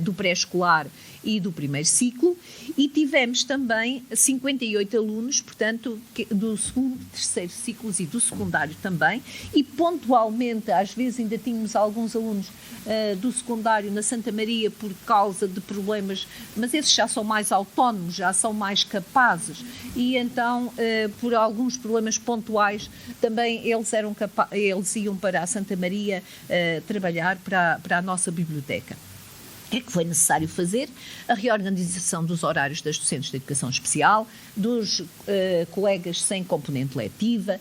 do pré-escolar e do primeiro ciclo, e tivemos também 58 alunos, portanto, do segundo e terceiro ciclos e do secundário também, e pontualmente, às vezes ainda tínhamos alguns alunos do secundário na Santa Maria por causa de problemas, mas esses já são mais autónomos, já são mais capazes, e então, por alguns problemas pontuais, também eles iam para a Santa Maria trabalhar para a nossa biblioteca. O que é que foi necessário fazer? A reorganização dos horários das docentes de educação especial, dos colegas sem componente letiva,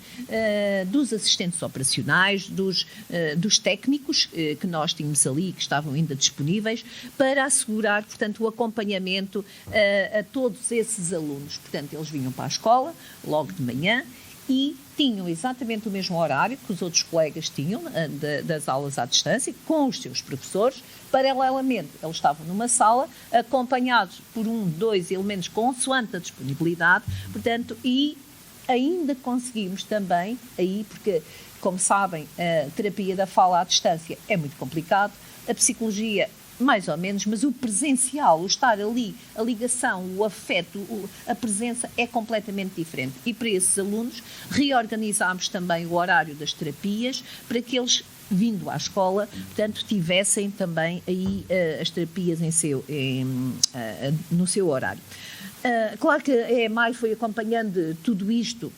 dos assistentes operacionais, dos técnicos que nós tínhamos ali, que estavam ainda disponíveis, para assegurar, portanto, o acompanhamento a todos esses alunos. Portanto, eles vinham para a escola logo de manhã e tinham exatamente o mesmo horário que os outros colegas tinham das aulas à distância, com os seus professores. Paralelamente, eles estavam numa sala, acompanhados por 2 elementos consoante a disponibilidade, portanto, e ainda conseguimos também, aí, porque, como sabem, a terapia da fala à distância é muito complicado, a psicologia mais ou menos, mas o presencial, o estar ali, a ligação, o afeto, a presença é completamente diferente. E para esses alunos reorganizámos também o horário das terapias para que eles, vindo à escola, portanto, tivessem também aí as terapias no seu horário. Claro que a EMAI foi acompanhando tudo isto,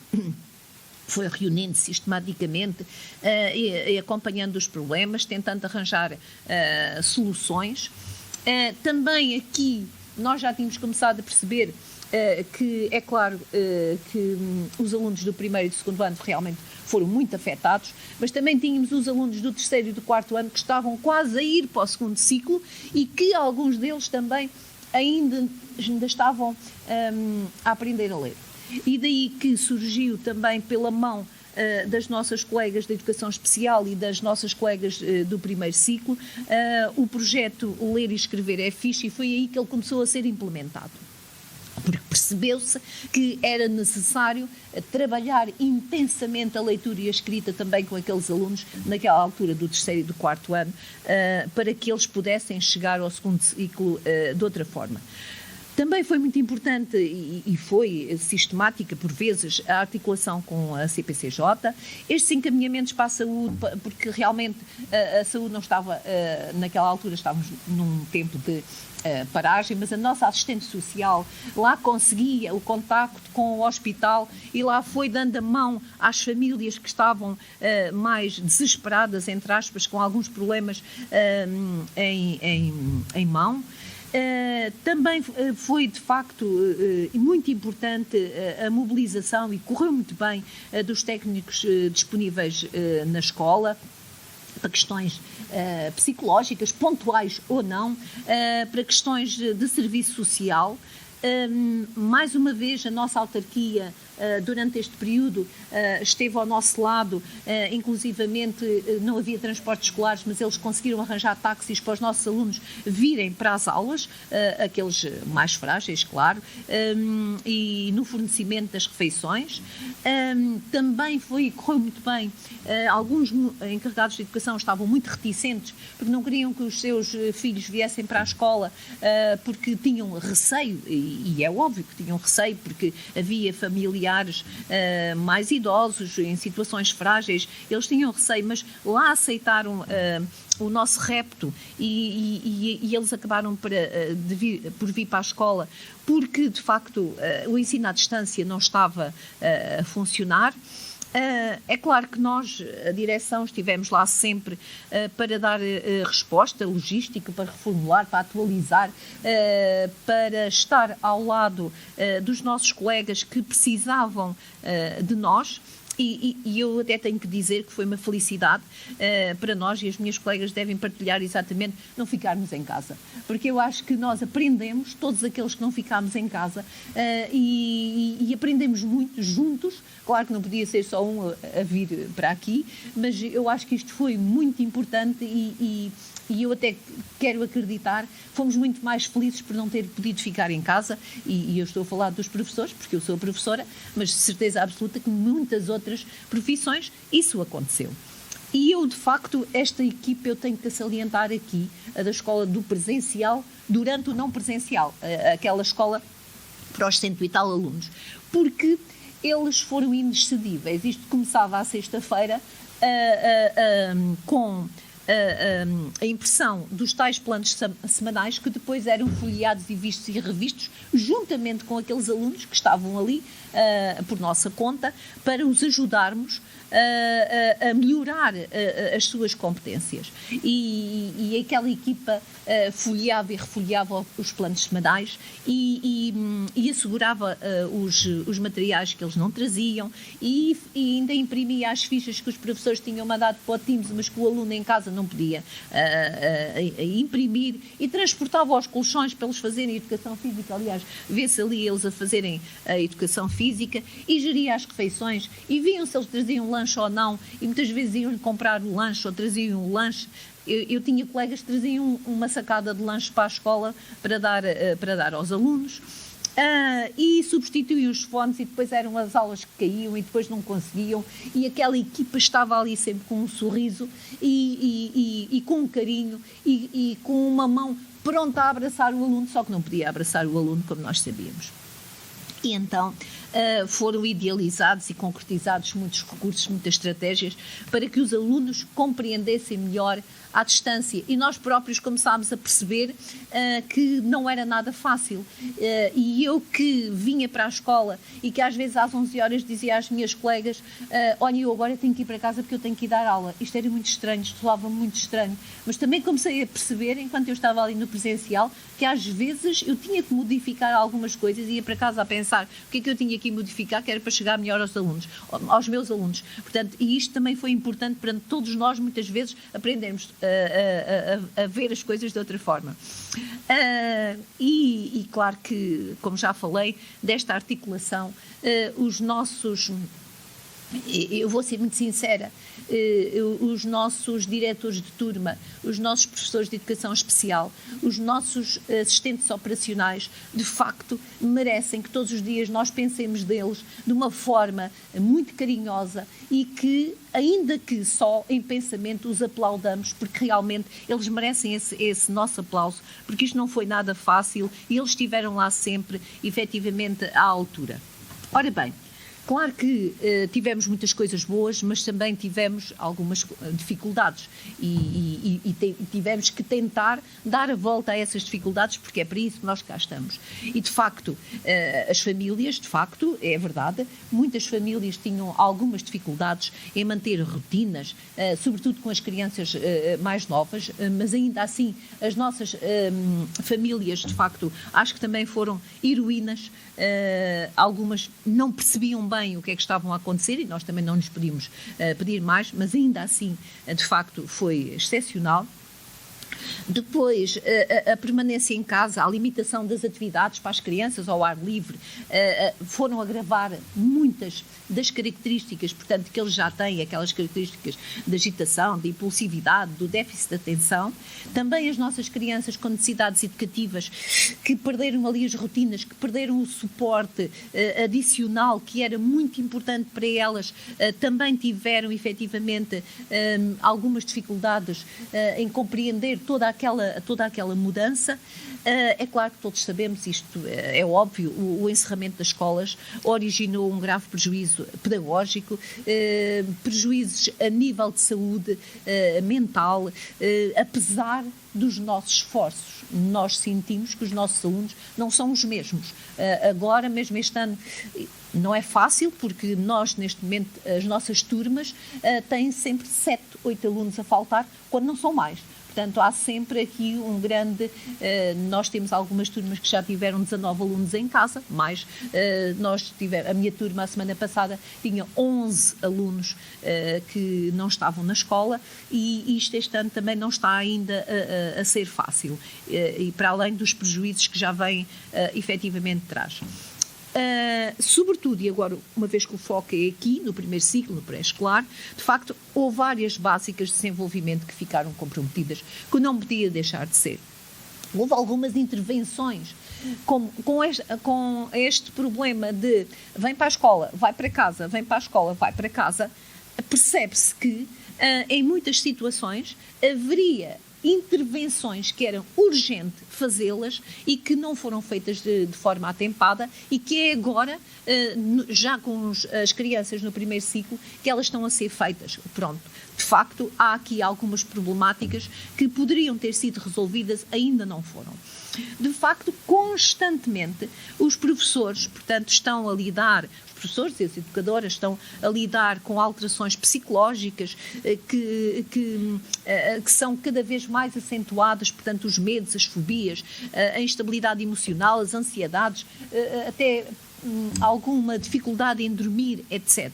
foi reunindo sistematicamente e acompanhando os problemas, tentando arranjar soluções. Também aqui nós já tínhamos começado a perceber que é claro que os alunos do primeiro e do segundo ano realmente foram muito afetados, mas também tínhamos os alunos do terceiro e do quarto ano que estavam quase a ir para o segundo ciclo e que alguns deles também ainda estavam a aprender a ler. E daí que surgiu também pela mão das nossas colegas da educação especial e das nossas colegas do primeiro ciclo o projeto Ler e Escrever é Fixe, e foi aí que ele começou a ser implementado. Porque percebeu-se que era necessário trabalhar intensamente a leitura e a escrita também com aqueles alunos naquela altura do terceiro e do quarto ano para que eles pudessem chegar ao segundo ciclo de outra forma. Também foi muito importante e foi sistemática, por vezes, a articulação com a CPCJ, estes encaminhamentos para a saúde, porque realmente a saúde não estava, naquela altura estávamos num tempo de paragem, mas a nossa assistente social lá conseguia o contacto com o hospital e lá foi dando a mão às famílias que estavam mais desesperadas, entre aspas, com alguns problemas em mão. Também foi de facto muito importante a mobilização, e correu muito bem, dos técnicos disponíveis na escola para questões psicológicas, pontuais ou não, para questões de serviço social. Mais uma vez a nossa autarquia durante este período esteve ao nosso lado, inclusivamente não havia transportes escolares, mas eles conseguiram arranjar táxis para os nossos alunos virem para as aulas, aqueles mais frágeis, claro, e no fornecimento das refeições. Também correu muito bem, alguns encarregados de educação estavam muito reticentes, porque não queriam que os seus filhos viessem para a escola, porque tinham receio, e é óbvio que tinham receio, porque havia familiares mais idosos, em situações frágeis, eles tinham receio, mas lá aceitaram o nosso repto e eles acabaram por vir para a escola, porque de facto o ensino à distância não estava a funcionar. É claro que nós, a direção, estivemos lá sempre para dar resposta logística, para reformular, para atualizar, para estar ao lado dos nossos colegas que precisavam de nós. E eu até tenho que dizer que foi uma felicidade para nós, e as minhas colegas devem partilhar exatamente, não ficarmos em casa. Porque eu acho que nós aprendemos, todos aqueles que não ficámos em casa, e aprendemos muito juntos. Claro que não podia ser só um a vir para aqui, mas eu acho que isto foi muito importante e eu até quero acreditar, fomos muito mais felizes por não ter podido ficar em casa, e eu estou a falar dos professores, porque eu sou professora, mas de certeza absoluta que muitas outras profissões isso aconteceu. E eu, de facto, esta equipa eu tenho que salientar aqui, a da escola do presencial, durante o não presencial, aquela escola para os 100 e tal alunos, porque eles foram inexcedíveis. Isto começava à sexta-feira com a impressão dos tais planos semanais que depois eram folheados e vistos e revistos juntamente com aqueles alunos que estavam ali por nossa conta para os ajudarmos a melhorar as suas competências. E aquela equipa folheava e refolheava os planos semanais e assegurava os materiais que eles não traziam e ainda imprimia as fichas que os professores tinham mandado para o Teams, mas que o aluno em casa não podia imprimir, e transportava os colchões para eles fazerem educação física. Aliás, vê-se ali eles a fazerem a educação física, e geria as refeições e viam se eles traziam lanche ou não, e muitas vezes iam comprar o lanche ou traziam o lanche. Eu tinha colegas que traziam uma sacada de lanche para a escola para dar aos alunos. E substituíam os fones, e depois eram as aulas que caíam e depois não conseguiam, e aquela equipa estava ali sempre com um sorriso e com um carinho e com uma mão pronta a abraçar o aluno, só que não podia abraçar o aluno, como nós sabíamos. E então foram idealizados e concretizados muitos recursos, muitas estratégias para que os alunos compreendessem melhor à distância, e nós próprios começámos a perceber que não era nada fácil, e eu que vinha para a escola e que às vezes às 11 horas dizia às minhas colegas, olha, eu agora tenho que ir para casa porque eu tenho que ir dar aula. Isto era muito estranho, soava muito estranho, mas também comecei a perceber, enquanto eu estava ali no presencial, que às vezes eu tinha que modificar algumas coisas e ia para casa a pensar o que é que eu tinha que modificar, que era para chegar melhor aos meus alunos. Portanto, e isto também foi importante para todos nós, muitas vezes, aprendermos a ver as coisas de outra forma. E claro que, como já falei, desta articulação, os nossos... Eu vou ser muito sincera, os nossos diretores de turma, os nossos professores de educação especial, os nossos assistentes operacionais, de facto, merecem que todos os dias nós pensemos deles de uma forma muito carinhosa e que, ainda que só em pensamento, os aplaudamos, porque realmente eles merecem esse nosso aplauso, porque isto não foi nada fácil e eles estiveram lá sempre, efetivamente, à altura. Ora bem, claro que tivemos muitas coisas boas, mas também tivemos algumas dificuldades e tivemos que tentar dar a volta a essas dificuldades, porque é para isso que nós cá estamos. E, de facto, as famílias, de facto, é verdade, muitas famílias tinham algumas dificuldades em manter rotinas, sobretudo com as crianças mais novas, mas ainda assim as nossas famílias, de facto, acho que também foram heroínas. Algumas não percebiam bem o que é que estavam a acontecer e nós também não lhes pedimos pedir mais, mas ainda assim, de facto, foi excepcional. Depois, a permanência em casa, a limitação das atividades para as crianças ao ar livre, foram agravar muitas das características, portanto, que eles já têm, aquelas características de agitação, de impulsividade, do déficit de atenção. Também as nossas crianças com necessidades educativas, que perderam ali as rotinas, que perderam o suporte adicional, que era muito importante para elas, também tiveram, efetivamente, algumas dificuldades em compreender toda aquela mudança. É claro que todos sabemos, isto é óbvio, o encerramento das escolas originou um grave prejuízo pedagógico, prejuízos a nível de saúde mental, apesar dos nossos esforços. Nós sentimos que os nossos alunos não são os mesmos. Agora, mesmo este ano, não é fácil, porque nós, neste momento, as nossas turmas têm sempre 7, 8 alunos a faltar, quando não são mais. Portanto, há sempre aqui um grande... nós temos algumas turmas que já tiveram 19 alunos em casa, mas a minha turma, a semana passada, tinha 11 alunos que não estavam na escola, e isto este ano também não está ainda a ser fácil, e para além dos prejuízos que já vem efetivamente traz. Sobretudo, e agora, uma vez que o foco é aqui, no primeiro ciclo, no pré-escolar, de facto, houve áreas básicas de desenvolvimento que ficaram comprometidas, que não podia deixar de ser. Houve algumas intervenções com este problema de vem para a escola, vai para casa, vem para a escola, vai para casa. Percebe-se que, em muitas situações, haveria intervenções que eram urgente fazê-las e que não foram feitas de forma atempada, e que é agora, já com as crianças no primeiro ciclo, que elas estão a ser feitas. Pronto, de facto, há aqui algumas problemáticas que poderiam ter sido resolvidas, ainda não foram. De facto, constantemente, os professores, portanto, estão a lidar, os professores e as educadoras estão a lidar com alterações psicológicas que são cada vez mais acentuadas, portanto, os medos, as fobias, a instabilidade emocional, as ansiedades, até alguma dificuldade em dormir, etc.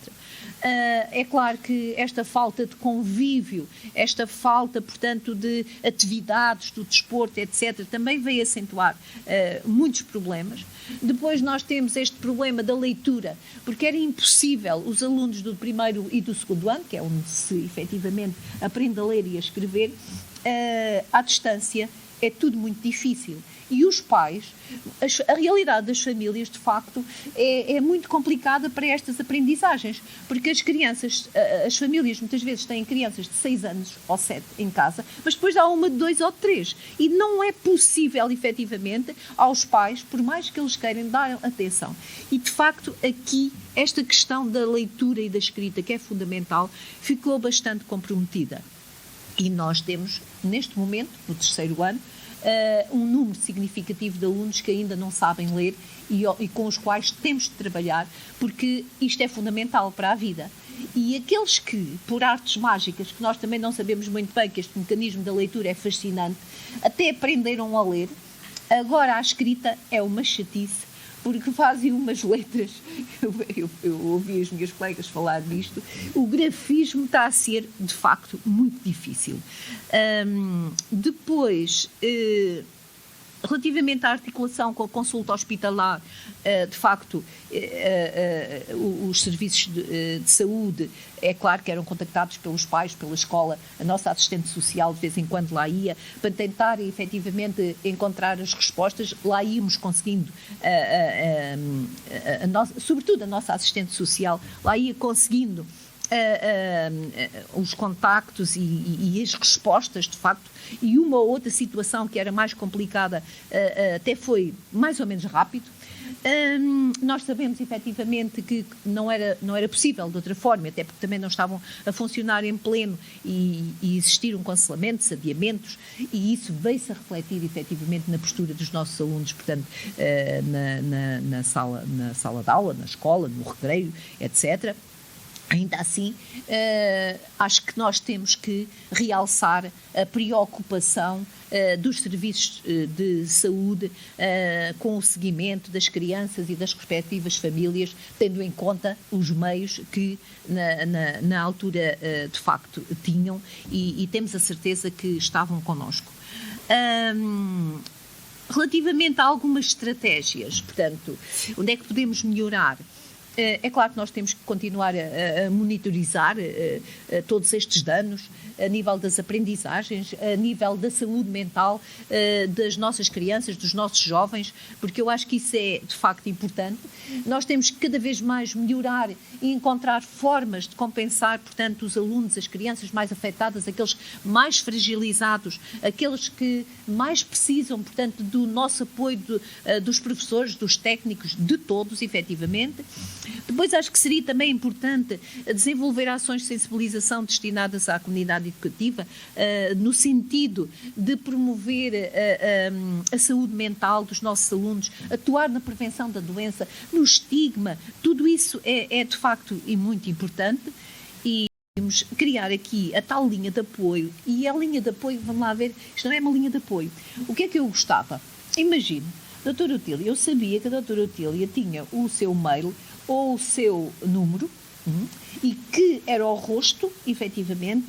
É claro que esta falta de convívio, esta falta, portanto, de atividades, do desporto, etc., também veio acentuar muitos problemas. Depois nós temos este problema da leitura, porque era impossível os alunos do primeiro e do segundo ano, que é onde se efetivamente aprende a ler e a escrever, à distância, é tudo muito difícil. E os pais, a realidade das famílias, de facto, é muito complicada para estas aprendizagens, porque as crianças, as famílias muitas vezes têm crianças de 6 anos ou 7 em casa, mas depois há uma de 2 ou 3. E não é possível, efetivamente, aos pais, por mais que eles queiram, dar atenção. E, de facto, aqui, esta questão da leitura e da escrita, que é fundamental, ficou bastante comprometida. E nós temos, neste momento, no terceiro ano, um número significativo de alunos que ainda não sabem ler e com os quais temos de trabalhar, porque isto é fundamental para a vida. E aqueles que, por artes mágicas, que nós também não sabemos muito bem, que este mecanismo da leitura é fascinante, até aprenderam a ler, agora a escrita é uma chatice, porque fazem umas letras, eu ouvi as minhas colegas falar disto, o grafismo está a ser, de facto, muito difícil. Depois, relativamente à articulação com a consulta hospitalar, de facto, os serviços de saúde, é claro que eram contactados pelos pais, pela escola, a nossa assistente social de vez em quando lá ia, para tentar efetivamente encontrar as respostas, lá íamos conseguindo, sobretudo a nossa assistente social, lá ia conseguindo os contactos e as respostas, de facto, e uma ou outra situação que era mais complicada até foi mais ou menos rápido. Nós sabemos efetivamente que não era possível de outra forma, até porque também não estavam a funcionar em pleno e existiram cancelamentos, adiamentos, e isso veio-se a refletir efetivamente na postura dos nossos alunos, portanto, na sala de aula, na escola, no recreio, etc. Ainda assim, acho que nós temos que realçar a preocupação dos serviços de saúde com o seguimento das crianças e das respectivas famílias, tendo em conta os meios que na altura de facto tinham e temos a certeza que estavam connosco. Relativamente a algumas estratégias, portanto, onde é que podemos melhorar? É claro que nós temos que continuar a monitorizar todos estes danos a nível das aprendizagens, a nível da saúde mental das nossas crianças, dos nossos jovens, porque eu acho que isso é de facto importante. Nós temos que cada vez mais melhorar e encontrar formas de compensar, portanto, os alunos, as crianças mais afetadas, aqueles mais fragilizados, aqueles que mais precisam, portanto, do nosso apoio dos professores, dos técnicos, de todos, efetivamente. Depois acho que seria também importante desenvolver ações de sensibilização destinadas à comunidade educativa, no sentido de promover a saúde mental dos nossos alunos, atuar na prevenção da doença, no estigma, tudo isso é de facto e muito importante. E vamos criar aqui a tal linha de apoio, e a linha de apoio, vamos lá ver, isto não é uma linha de apoio. O que é que eu gostava? Imagine, doutora Otília, eu sabia que a doutora Otília tinha o seu mail ou o seu número, e que era o rosto, efetivamente,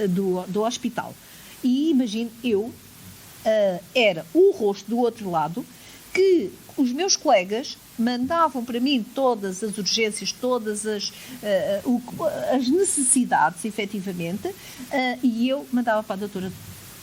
do hospital. E imagine, eu era o rosto do outro lado, que os meus colegas mandavam para mim todas as urgências, todas as necessidades, efetivamente, e eu mandava para a doutora.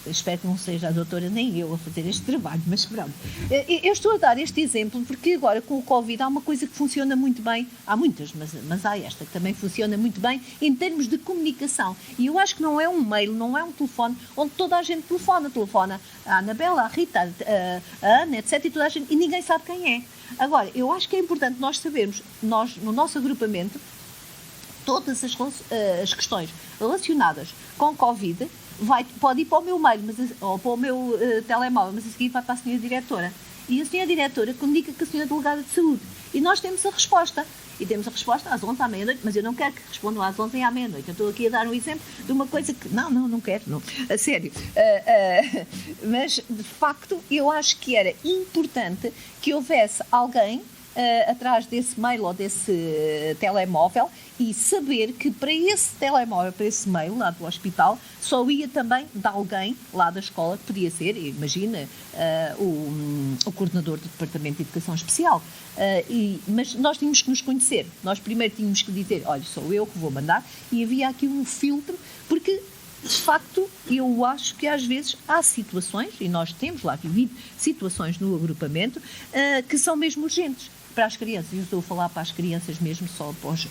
Espero que não seja a doutora nem eu a fazer este trabalho, mas pronto. Eu estou a dar este exemplo porque agora com o Covid há uma coisa que funciona muito bem, há muitas, mas há esta que também funciona muito bem em termos de comunicação. E eu acho que não é um mail, não é um telefone onde toda a gente telefona a Anabela, a Rita, a Ana, etc. E ninguém sabe quem é. Agora, eu acho que é importante nós sabermos, nós no nosso agrupamento, todas as questões relacionadas com Covid, pode ir para o meu mail ou para o meu telemóvel, mas a seguir vai para a senhora diretora. E a senhora diretora comunica com a senhora delegada de saúde. E nós temos a resposta. E temos a resposta às 11 à meia-noite, mas eu não quero que respondam às 11 à meia-noite. Eu estou aqui a dar um exemplo de uma coisa que... Não quero, não. A sério. Mas, de facto, eu acho que era importante que houvesse alguém atrás desse mail ou desse telemóvel e saber que para esse telemóvel, para esse mail lá do hospital, só ia também de alguém lá da escola, que podia ser, imagina, o coordenador do Departamento de Educação Especial. Mas nós tínhamos que nos conhecer. Nós primeiro tínhamos que dizer, olha, sou eu que vou mandar, e havia aqui um filtro, porque, de facto, eu acho que às vezes há situações, e nós temos lá vivido situações no agrupamento, que são mesmo urgentes para as crianças. Eu estou a falar para as crianças mesmo só após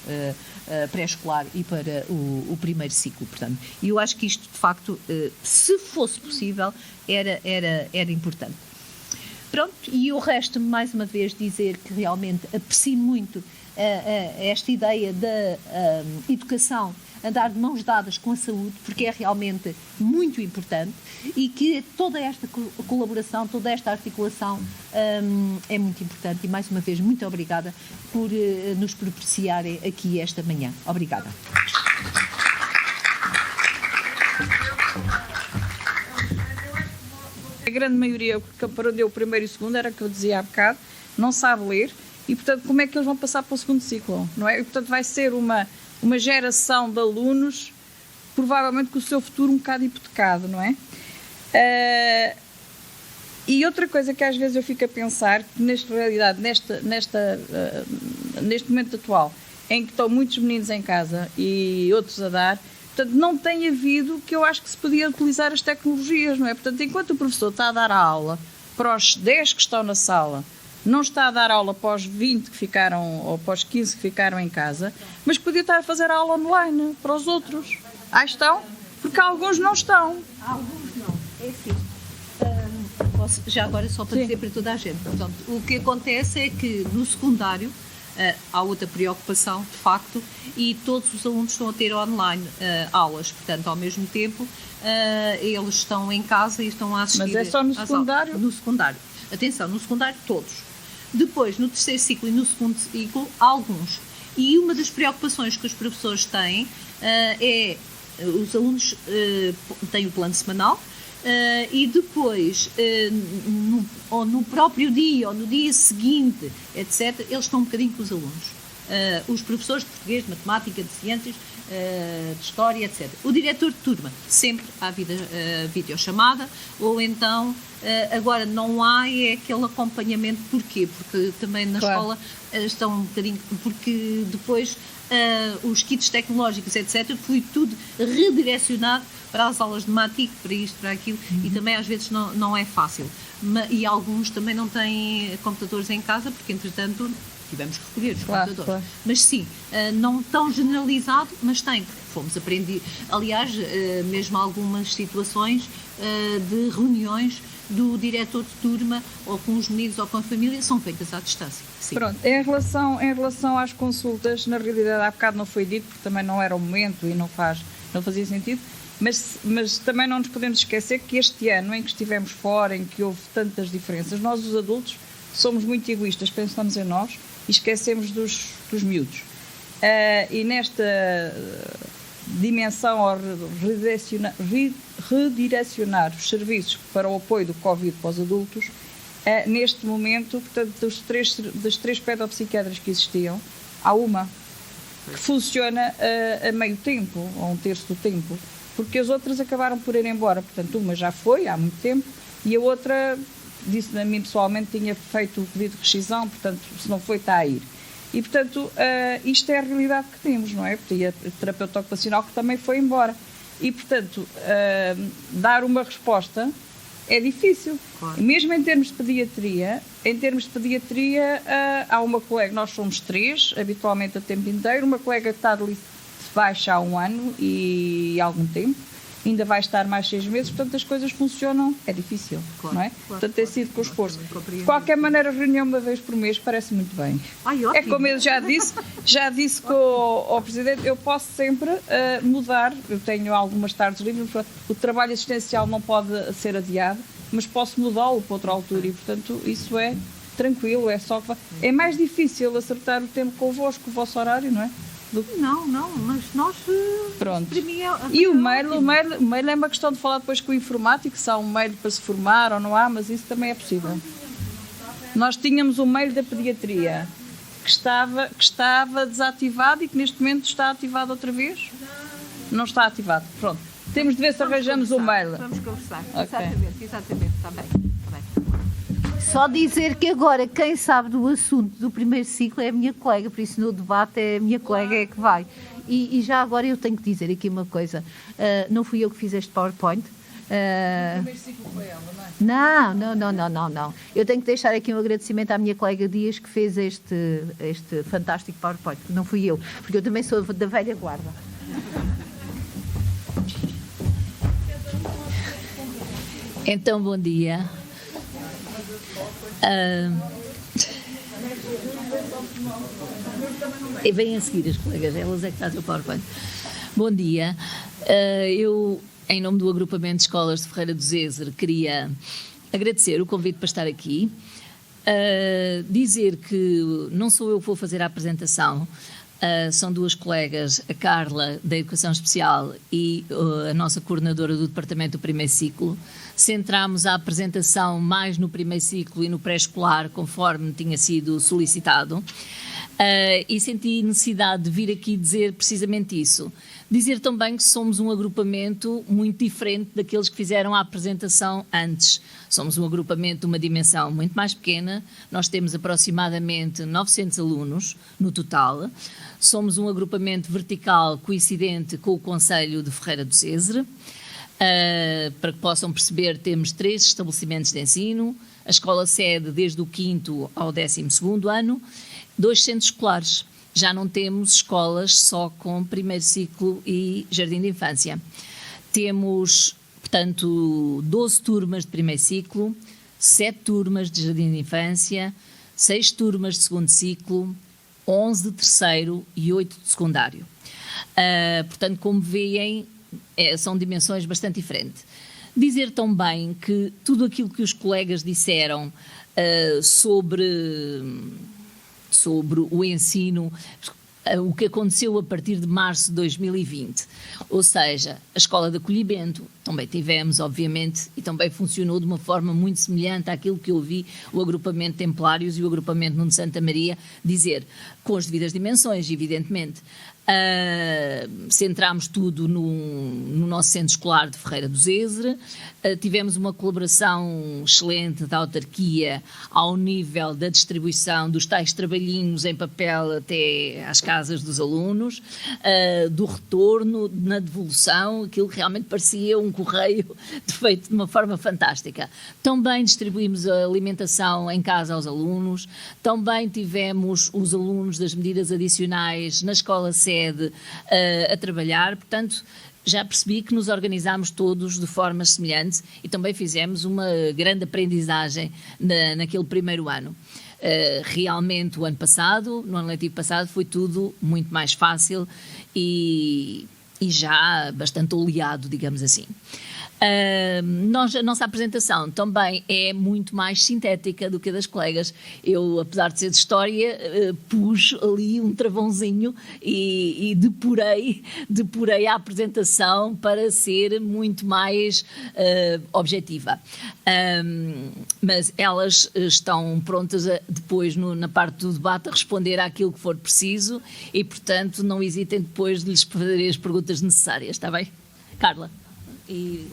pré-escolar e para o primeiro ciclo, portanto. E eu acho que isto, de facto, se fosse possível, era importante. Pronto, e o resto, mais uma vez, dizer que realmente aprecio muito esta ideia da educação andar de mãos dadas com a saúde, porque é realmente muito importante e que toda esta colaboração, toda esta articulação é muito importante. E, mais uma vez, muito obrigada por nos propiciarem aqui esta manhã. Obrigada.
A grande maioria, para onde deu o primeiro e o segundo, era o que eu dizia há bocado, não sabe ler e, portanto, como é que eles vão passar para o segundo ciclo, não é? E, portanto, vai ser uma geração de alunos, provavelmente com o seu futuro um bocado hipotecado, não é? E outra coisa que às vezes eu fico a pensar, que nesta realidade, neste momento atual, em que estão muitos meninos em casa e outros a dar, portanto, não tem havido, que eu acho que se podia utilizar as tecnologias, não é? Portanto, enquanto o professor está a dar a aula para os 10 que estão na sala, não está a dar aula para os 20 que ficaram, ou para os 15 que ficaram em casa, mas podia estar a fazer a aula online para os outros. Estão? Porque alguns não estão.
Alguns não. É assim. Já agora, só para dizer para toda a gente. Portanto, o que acontece é que no secundário há outra preocupação, de facto, e todos os alunos estão a ter online aulas. Portanto, ao mesmo tempo, eles estão em casa e estão a assistir.
Mas é só no secundário?
No secundário. Atenção, no secundário todos. Depois, no terceiro ciclo e no segundo ciclo, alguns. E uma das preocupações que os professores têm os alunos têm o plano semanal e depois, no próprio dia ou no dia seguinte, etc., eles estão um bocadinho com os alunos. Os professores de português, de matemática, de ciências, de história, etc. O diretor de turma, sempre há videochamada, ou então, agora não há aquele acompanhamento. Porquê? Porque também na escola estão um bocadinho, porque depois os kits tecnológicos, etc., foi tudo redirecionado para as aulas de matemática, para isto, para aquilo, e também às vezes não é fácil. E alguns também não têm computadores em casa, porque entretanto tivemos que recolher os computadores. Claro. Mas sim, não tão generalizado, mas tem. Fomos aprender, aliás, mesmo algumas situações de reuniões do diretor de turma, ou com os meninos ou com a família, são feitas à distância. Sim.
Pronto, em relação às consultas, na realidade há bocado não foi dito, porque também não era o momento e não fazia sentido, mas também não nos podemos esquecer que este ano em que estivemos fora, em que houve tantas diferenças, nós os adultos somos muito egoístas, pensamos em nós e esquecemos dos miúdos. E nesta dimensão ao redirecionar os serviços para o apoio do Covid para os adultos, neste momento, portanto, das três pedopsiquiatras que existiam, há uma que funciona a meio tempo, ou um terço do tempo, porque as outras acabaram por ir embora. Portanto, uma já foi há muito tempo e a outra, disse a mim pessoalmente, tinha feito o pedido de rescisão, portanto, se não foi, está a ir. E, portanto, isto é a realidade que temos, não é? E a terapeuta ocupacional que também foi embora. E, portanto, dar uma resposta é difícil. Claro. Mesmo em termos de pediatria, há uma colega, nós somos 3, habitualmente a tempo inteiro, uma colega que está de baixa há 1 ano e algum tempo, ainda vai estar mais 6 meses, portanto as coisas funcionam, é difícil,
Claro,
não é?
claro,
Portanto tem sido com o esforço.
compreendo.
De qualquer maneira, reunião uma vez por mês parece muito bem.
Ai,
É
ótimo.
como eu já disse ao Presidente, eu posso sempre mudar, eu tenho algumas tardes livres, o trabalho assistencial não pode ser adiado, mas posso mudá-lo para outra altura e, portanto, isso é tranquilo, é só que é mais difícil acertar o tempo convosco, o vosso horário, não é?
Não, mas nós...
Pronto.
Para mim é
E o
ótimo.
mail é uma questão de falar depois com o informático, se há um mail para se formar ou não há, mas isso também é possível. Nós tínhamos um mail da pediatria que estava desativado e que neste momento está ativado outra vez. Não está ativado. Pronto. Temos de ver se arranjamos o mail.
Vamos conversar.
Ok.
Exatamente. Está bem. Só dizer que agora quem sabe do assunto do primeiro ciclo é a minha colega, por isso no debate é a minha colega é que vai. E já agora eu tenho que dizer aqui uma coisa. Não fui eu que fiz este PowerPoint.
O primeiro ciclo foi ela, não é?
Não. Eu tenho que deixar aqui um agradecimento à minha colega Dias que fez este fantástico PowerPoint. Não fui eu, porque eu também sou da velha guarda.
Então, bom dia. E vêm a seguir as colegas, elas é que fazem o PowerPoint. Bom dia. Eu, em nome do agrupamento de escolas de Ferreira do Zezer, queria agradecer o convite para estar aqui. Dizer que não sou eu que vou fazer a apresentação, são duas colegas, a Carla, da Educação Especial, e a nossa coordenadora do Departamento do Primeiro Ciclo. Centrámos a apresentação mais no primeiro ciclo e no pré-escolar, conforme tinha sido solicitado. E senti necessidade de vir aqui dizer precisamente isso. Dizer também que somos um agrupamento muito diferente daqueles que fizeram a apresentação antes. Somos um agrupamento de uma dimensão muito mais pequena, nós temos aproximadamente 900 alunos no total. Somos um agrupamento vertical coincidente com o Conselho de Ferreira do Zezer. Para que possam perceber, temos 3 estabelecimentos de ensino, a escola sede desde o 5º ao 12º ano, 2 centros escolares. Já não temos escolas só com primeiro ciclo e jardim de infância. Temos, portanto, 12 turmas de primeiro ciclo, 7 turmas de jardim de infância, 6 turmas de segundo ciclo, 11 de terceiro e 8 de secundário. Portanto, como veem, são dimensões bastante diferentes. Dizer também que tudo aquilo que os colegas disseram sobre o ensino, o que aconteceu a partir de março de 2020, ou seja, a escola de acolhimento, também tivemos, obviamente, e também funcionou de uma forma muito semelhante àquilo que eu vi o agrupamento Templários e o agrupamento Nuno Santa Maria dizer, com as devidas dimensões, evidentemente. Centrámos tudo no nosso centro escolar de Ferreira do Zezer. Tivemos uma colaboração excelente da autarquia ao nível da distribuição dos tais trabalhinhos em papel até às casas dos alunos, do retorno, na devolução, aquilo realmente parecia um correio feito de uma forma fantástica. Também distribuímos a alimentação em casa aos alunos, também tivemos os alunos das medidas adicionais na escola sede a trabalhar, portanto, já percebi que nos organizámos todos de formas semelhantes e também fizemos uma grande aprendizagem naquele primeiro ano. Realmente o ano passado, no ano letivo passado, foi tudo muito mais fácil e já bastante oleado, digamos assim. A nossa apresentação também é muito mais sintética do que a das colegas. Eu, apesar de ser de história, pus ali um travãozinho e depurei a apresentação para ser muito mais objetiva. Mas elas estão prontas depois, na parte do debate, a responder àquilo que for preciso e, portanto, não hesitem depois de lhes fazer as perguntas necessárias, está bem? Carla. E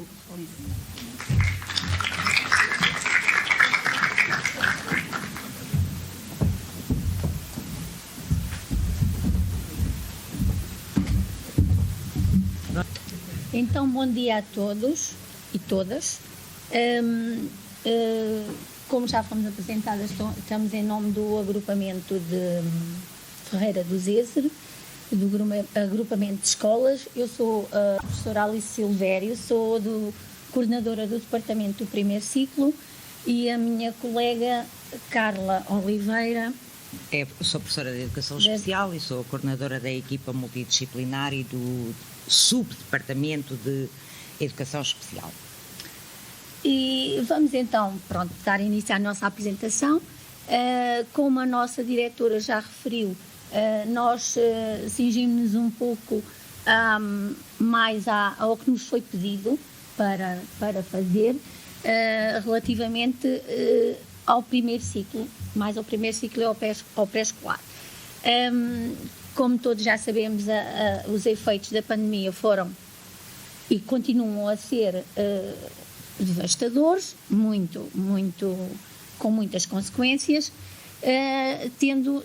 então, bom dia a todos e todas. Como já fomos apresentadas, estamos em nome do agrupamento de Ferreira do Zezer. do agrupamento de escolas. Eu sou a professora Alice Silvério, sou coordenadora do departamento do primeiro ciclo, e a minha colega Carla Oliveira.
Sou professora de Educação Especial e sou coordenadora da equipa multidisciplinar e do subdepartamento de Educação Especial.
E vamos então, dar início à nossa apresentação. Como a nossa diretora já referiu, nós cingimos-nos um pouco mais ao que nos foi pedido para fazer, relativamente ao primeiro ciclo, mais ao primeiro ciclo e ao pré-escolar. Como todos já sabemos, os efeitos da pandemia foram e continuam a ser devastadores, com muitas consequências, tendo,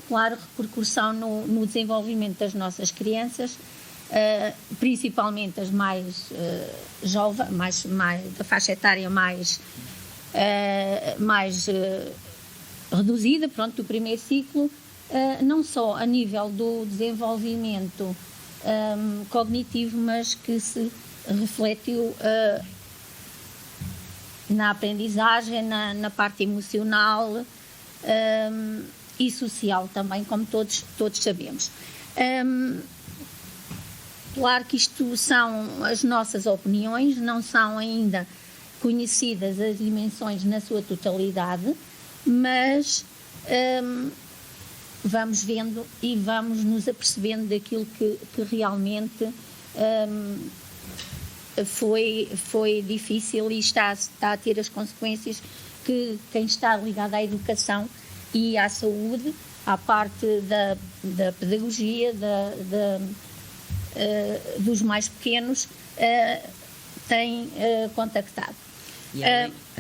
claro, repercussão no desenvolvimento das nossas crianças, principalmente as mais jovens, da faixa etária mais reduzida, do primeiro ciclo, não só a nível do desenvolvimento cognitivo, mas que se refletiu na aprendizagem, na parte emocional e social também, como todos sabemos. Claro que isto são as nossas opiniões, não são ainda conhecidas as dimensões na sua totalidade, mas vamos vendo e vamos nos apercebendo daquilo que realmente foi difícil e está a ter as consequências que quem está ligado à educação e à saúde, à parte da pedagogia, dos mais pequenos, tem contactado.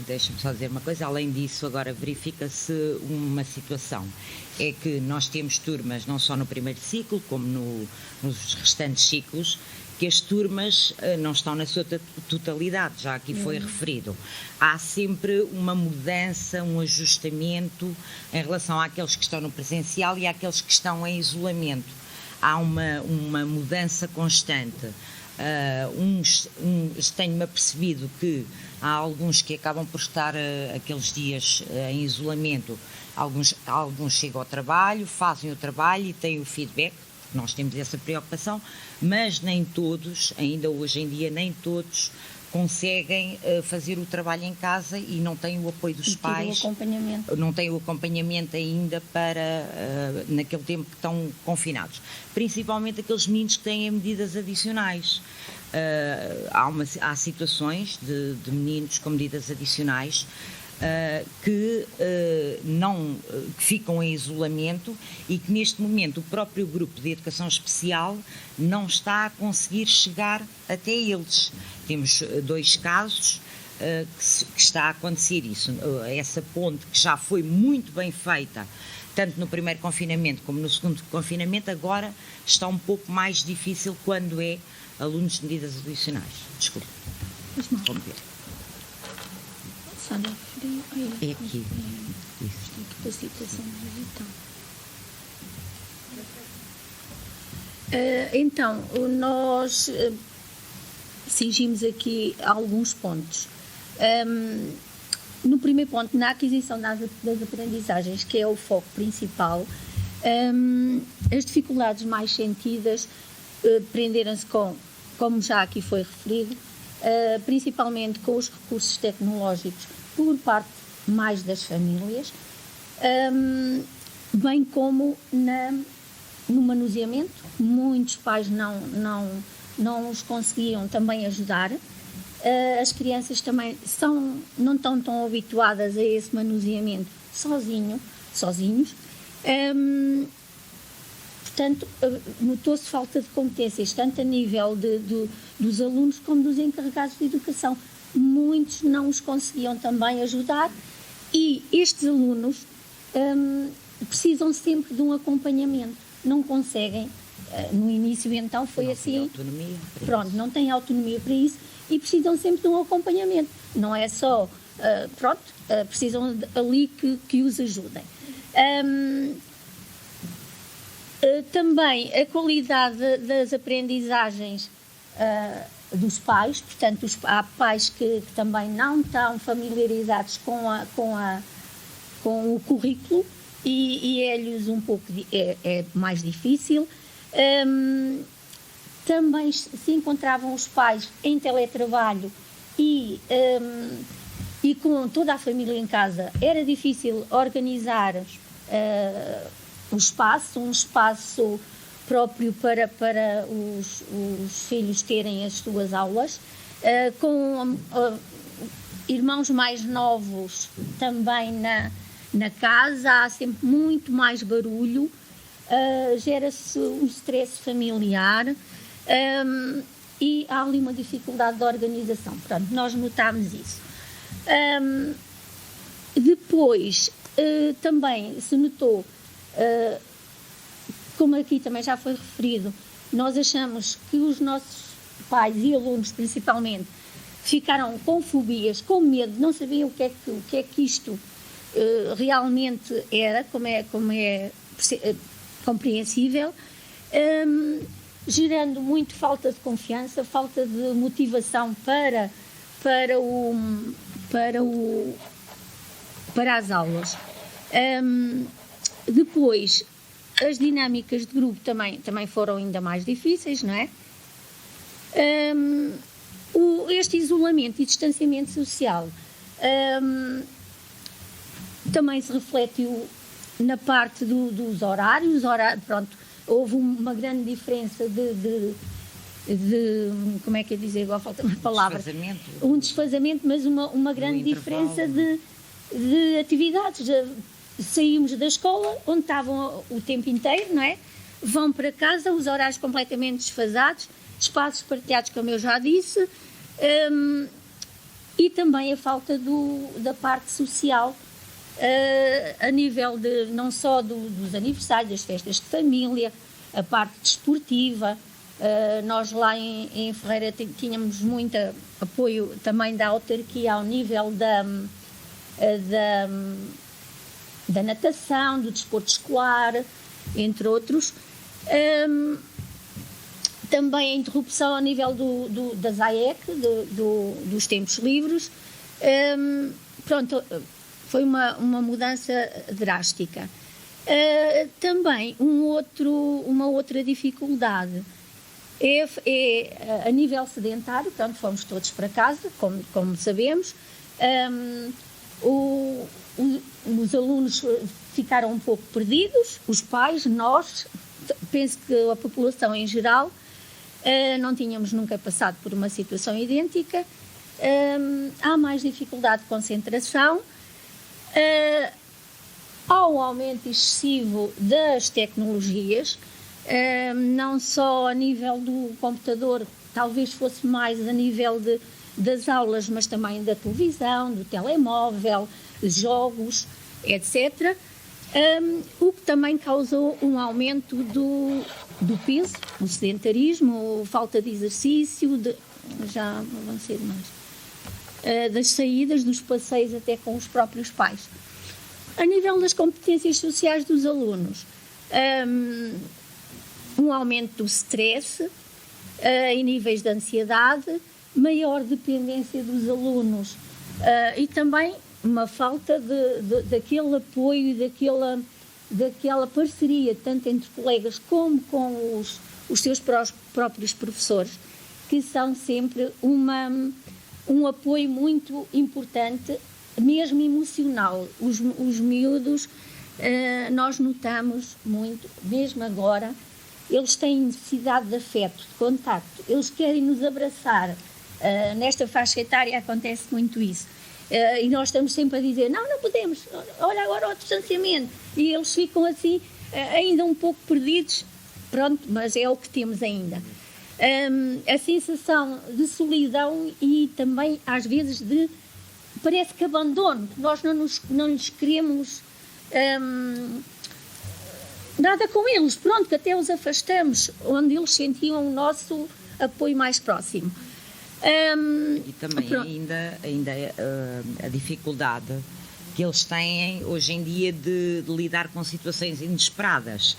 Deixa-me só dizer uma coisa, além disso, agora verifica-se uma situação, é que nós temos turmas não só no primeiro ciclo, como nos restantes ciclos, que as turmas não estão na sua totalidade, já aqui foi referido. Há sempre uma mudança, um ajustamento em relação àqueles que estão no presencial e àqueles que estão em isolamento. Há uma mudança constante. Tenho-me apercebido que há alguns que acabam por estar aqueles dias em isolamento, alguns chegam ao trabalho, fazem o trabalho e têm o feedback. Nós temos essa preocupação, mas nem todos, ainda hoje em dia, nem todos conseguem fazer o trabalho em casa e não têm o apoio dos pais, não têm o acompanhamento ainda para naquele tempo que estão confinados. Principalmente aqueles meninos que têm medidas adicionais. Há situações de meninos com medidas adicionais que ficam em isolamento e que neste momento o próprio grupo de educação especial não está a conseguir chegar até eles. Temos 2 casos que está a acontecer isso. Essa ponte que já foi muito bem feita, tanto no primeiro confinamento como no segundo confinamento, agora está um pouco mais difícil quando é alunos de medidas adicionais. Desculpe. Vamos ver. É aqui.
Então, nós cingimos aqui alguns pontos. No primeiro ponto, na aquisição das aprendizagens, que é o foco principal, as dificuldades mais sentidas prenderam-se como já aqui foi referido, principalmente com os recursos tecnológicos por parte mais das famílias, bem como no manuseamento. Muitos pais não os conseguiam também ajudar. As crianças também não estão tão habituadas a esse manuseamento sozinhos. Portanto, notou-se falta de competências, tanto a nível dos alunos como dos encarregados de educação. Muitos não os conseguiam também ajudar e estes alunos precisam sempre de um acompanhamento. Não conseguem, no início então foi assim, não têm autonomia para isso e precisam sempre de um acompanhamento. Não é só, precisam ali que os ajudem. Também a qualidade das aprendizagens dos pais, portanto, há pais que também não estão familiarizados com o currículo e é-lhes um pouco mais difícil. Também se encontravam os pais em teletrabalho e com toda a família em casa, era difícil organizar um espaço próprio para os filhos terem as suas aulas, com irmãos mais novos também na casa, há sempre muito mais barulho, gera-se um stress familiar e há ali uma dificuldade de organização. Pronto, nós notámos isso. Depois, também se notou, como aqui também já foi referido, nós achamos que os nossos pais e alunos, principalmente, ficaram com fobias, com medo, não sabiam o que é que isto realmente era, como é compreensível, gerando muito falta de confiança, falta de motivação para as aulas. Depois, as dinâmicas de grupo também foram ainda mais difíceis, não é? Este isolamento e distanciamento social também se refletiu na parte dos horários. Pronto, houve uma grande diferença de como é que é dizer, igual falta uma palavra, um desfazamento, mas uma grande diferença de atividades. Saímos da escola, onde estavam o tempo inteiro, não é? Vão para casa, os horários completamente desfasados, espaços partilhados, como eu já disse, e também a falta da parte social, a nível não só dos aniversários, das festas de família, a parte desportiva. Nós lá em Ferreira tínhamos muito apoio também da autarquia ao nível da natação, do desporto escolar, entre outros. Também a interrupção ao nível das AEC, dos tempos livres. Pronto, foi uma mudança drástica. Também uma outra dificuldade é a nível sedentário. Portanto, fomos todos para casa, como sabemos. Os alunos ficaram um pouco perdidos, os pais, nós, penso que a população em geral, não tínhamos nunca passado por uma situação idêntica. Há mais dificuldade de concentração, há um aumento excessivo das tecnologias, não só a nível do computador, talvez fosse mais a nível das aulas, mas também da televisão, do telemóvel, jogos, etc. O que também causou um aumento do peso, o sedentarismo, a falta de exercício, já avancei demais, das saídas, dos passeios até com os próprios pais. A nível das competências sociais dos alunos, um aumento do stress e níveis de ansiedade, maior dependência dos alunos e também uma falta daquele apoio e daquela parceria, tanto entre colegas como com os seus próprios professores, que são sempre um apoio muito importante, mesmo emocional. Os miúdos, nós notamos muito, mesmo agora, eles têm necessidade de afeto, de contacto, eles querem nos abraçar. Nesta faixa etária acontece muito isso. E nós estamos sempre a dizer, não podemos, olha agora o distanciamento. E eles ficam assim, ainda um pouco perdidos, pronto, mas é o que temos ainda. A sensação de solidão e também, às vezes, parece que abandono, nós não lhes queremos nada com eles, pronto, que até os afastamos, onde eles sentiam o nosso apoio mais próximo.
E também ainda a dificuldade que eles têm hoje em dia de lidar com situações inesperadas.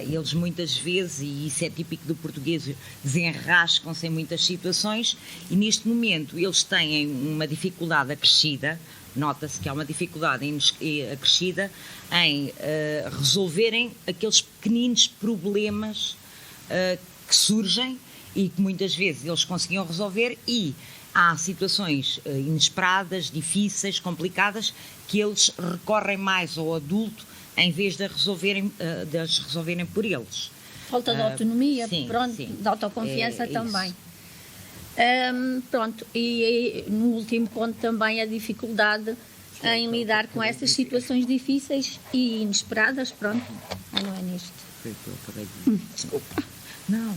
Eles muitas vezes, e isso é típico do português, desenrascam-se em muitas situações, e neste momento eles têm uma dificuldade acrescida, nota-se que há uma dificuldade acrescida em resolverem aqueles pequeninos problemas que surgem e que muitas vezes eles conseguiam resolver, e há situações inesperadas, difíceis, complicadas, que eles recorrem mais ao adulto em vez de as resolverem por eles.
Falta de autonomia,
sim,
pronto,
sim.
de autoconfiança também.
Isso.
Pronto, e no último ponto também a dificuldade em lidar com essas situações difíceis e inesperadas, pronto, não é nisto.
Foi o que eu acabei de dizer.
Desculpa.
Não.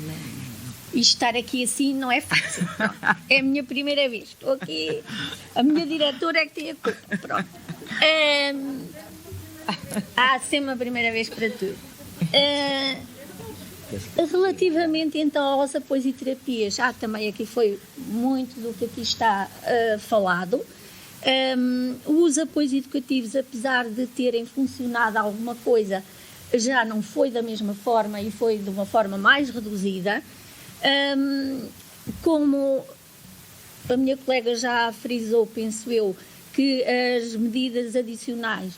E estar aqui assim não é fácil. Pronto. É a minha primeira vez. Estou aqui. A minha diretora é que tem a culpa. Pronto. Há sempre a primeira vez para tudo. Relativamente então aos apoios e terapias, também aqui foi muito do que aqui está falado. Os apoios educativos, apesar de terem funcionado alguma coisa, já não foi da mesma forma e foi de uma forma mais reduzida. Como a minha colega já frisou, penso eu, que as medidas adicionais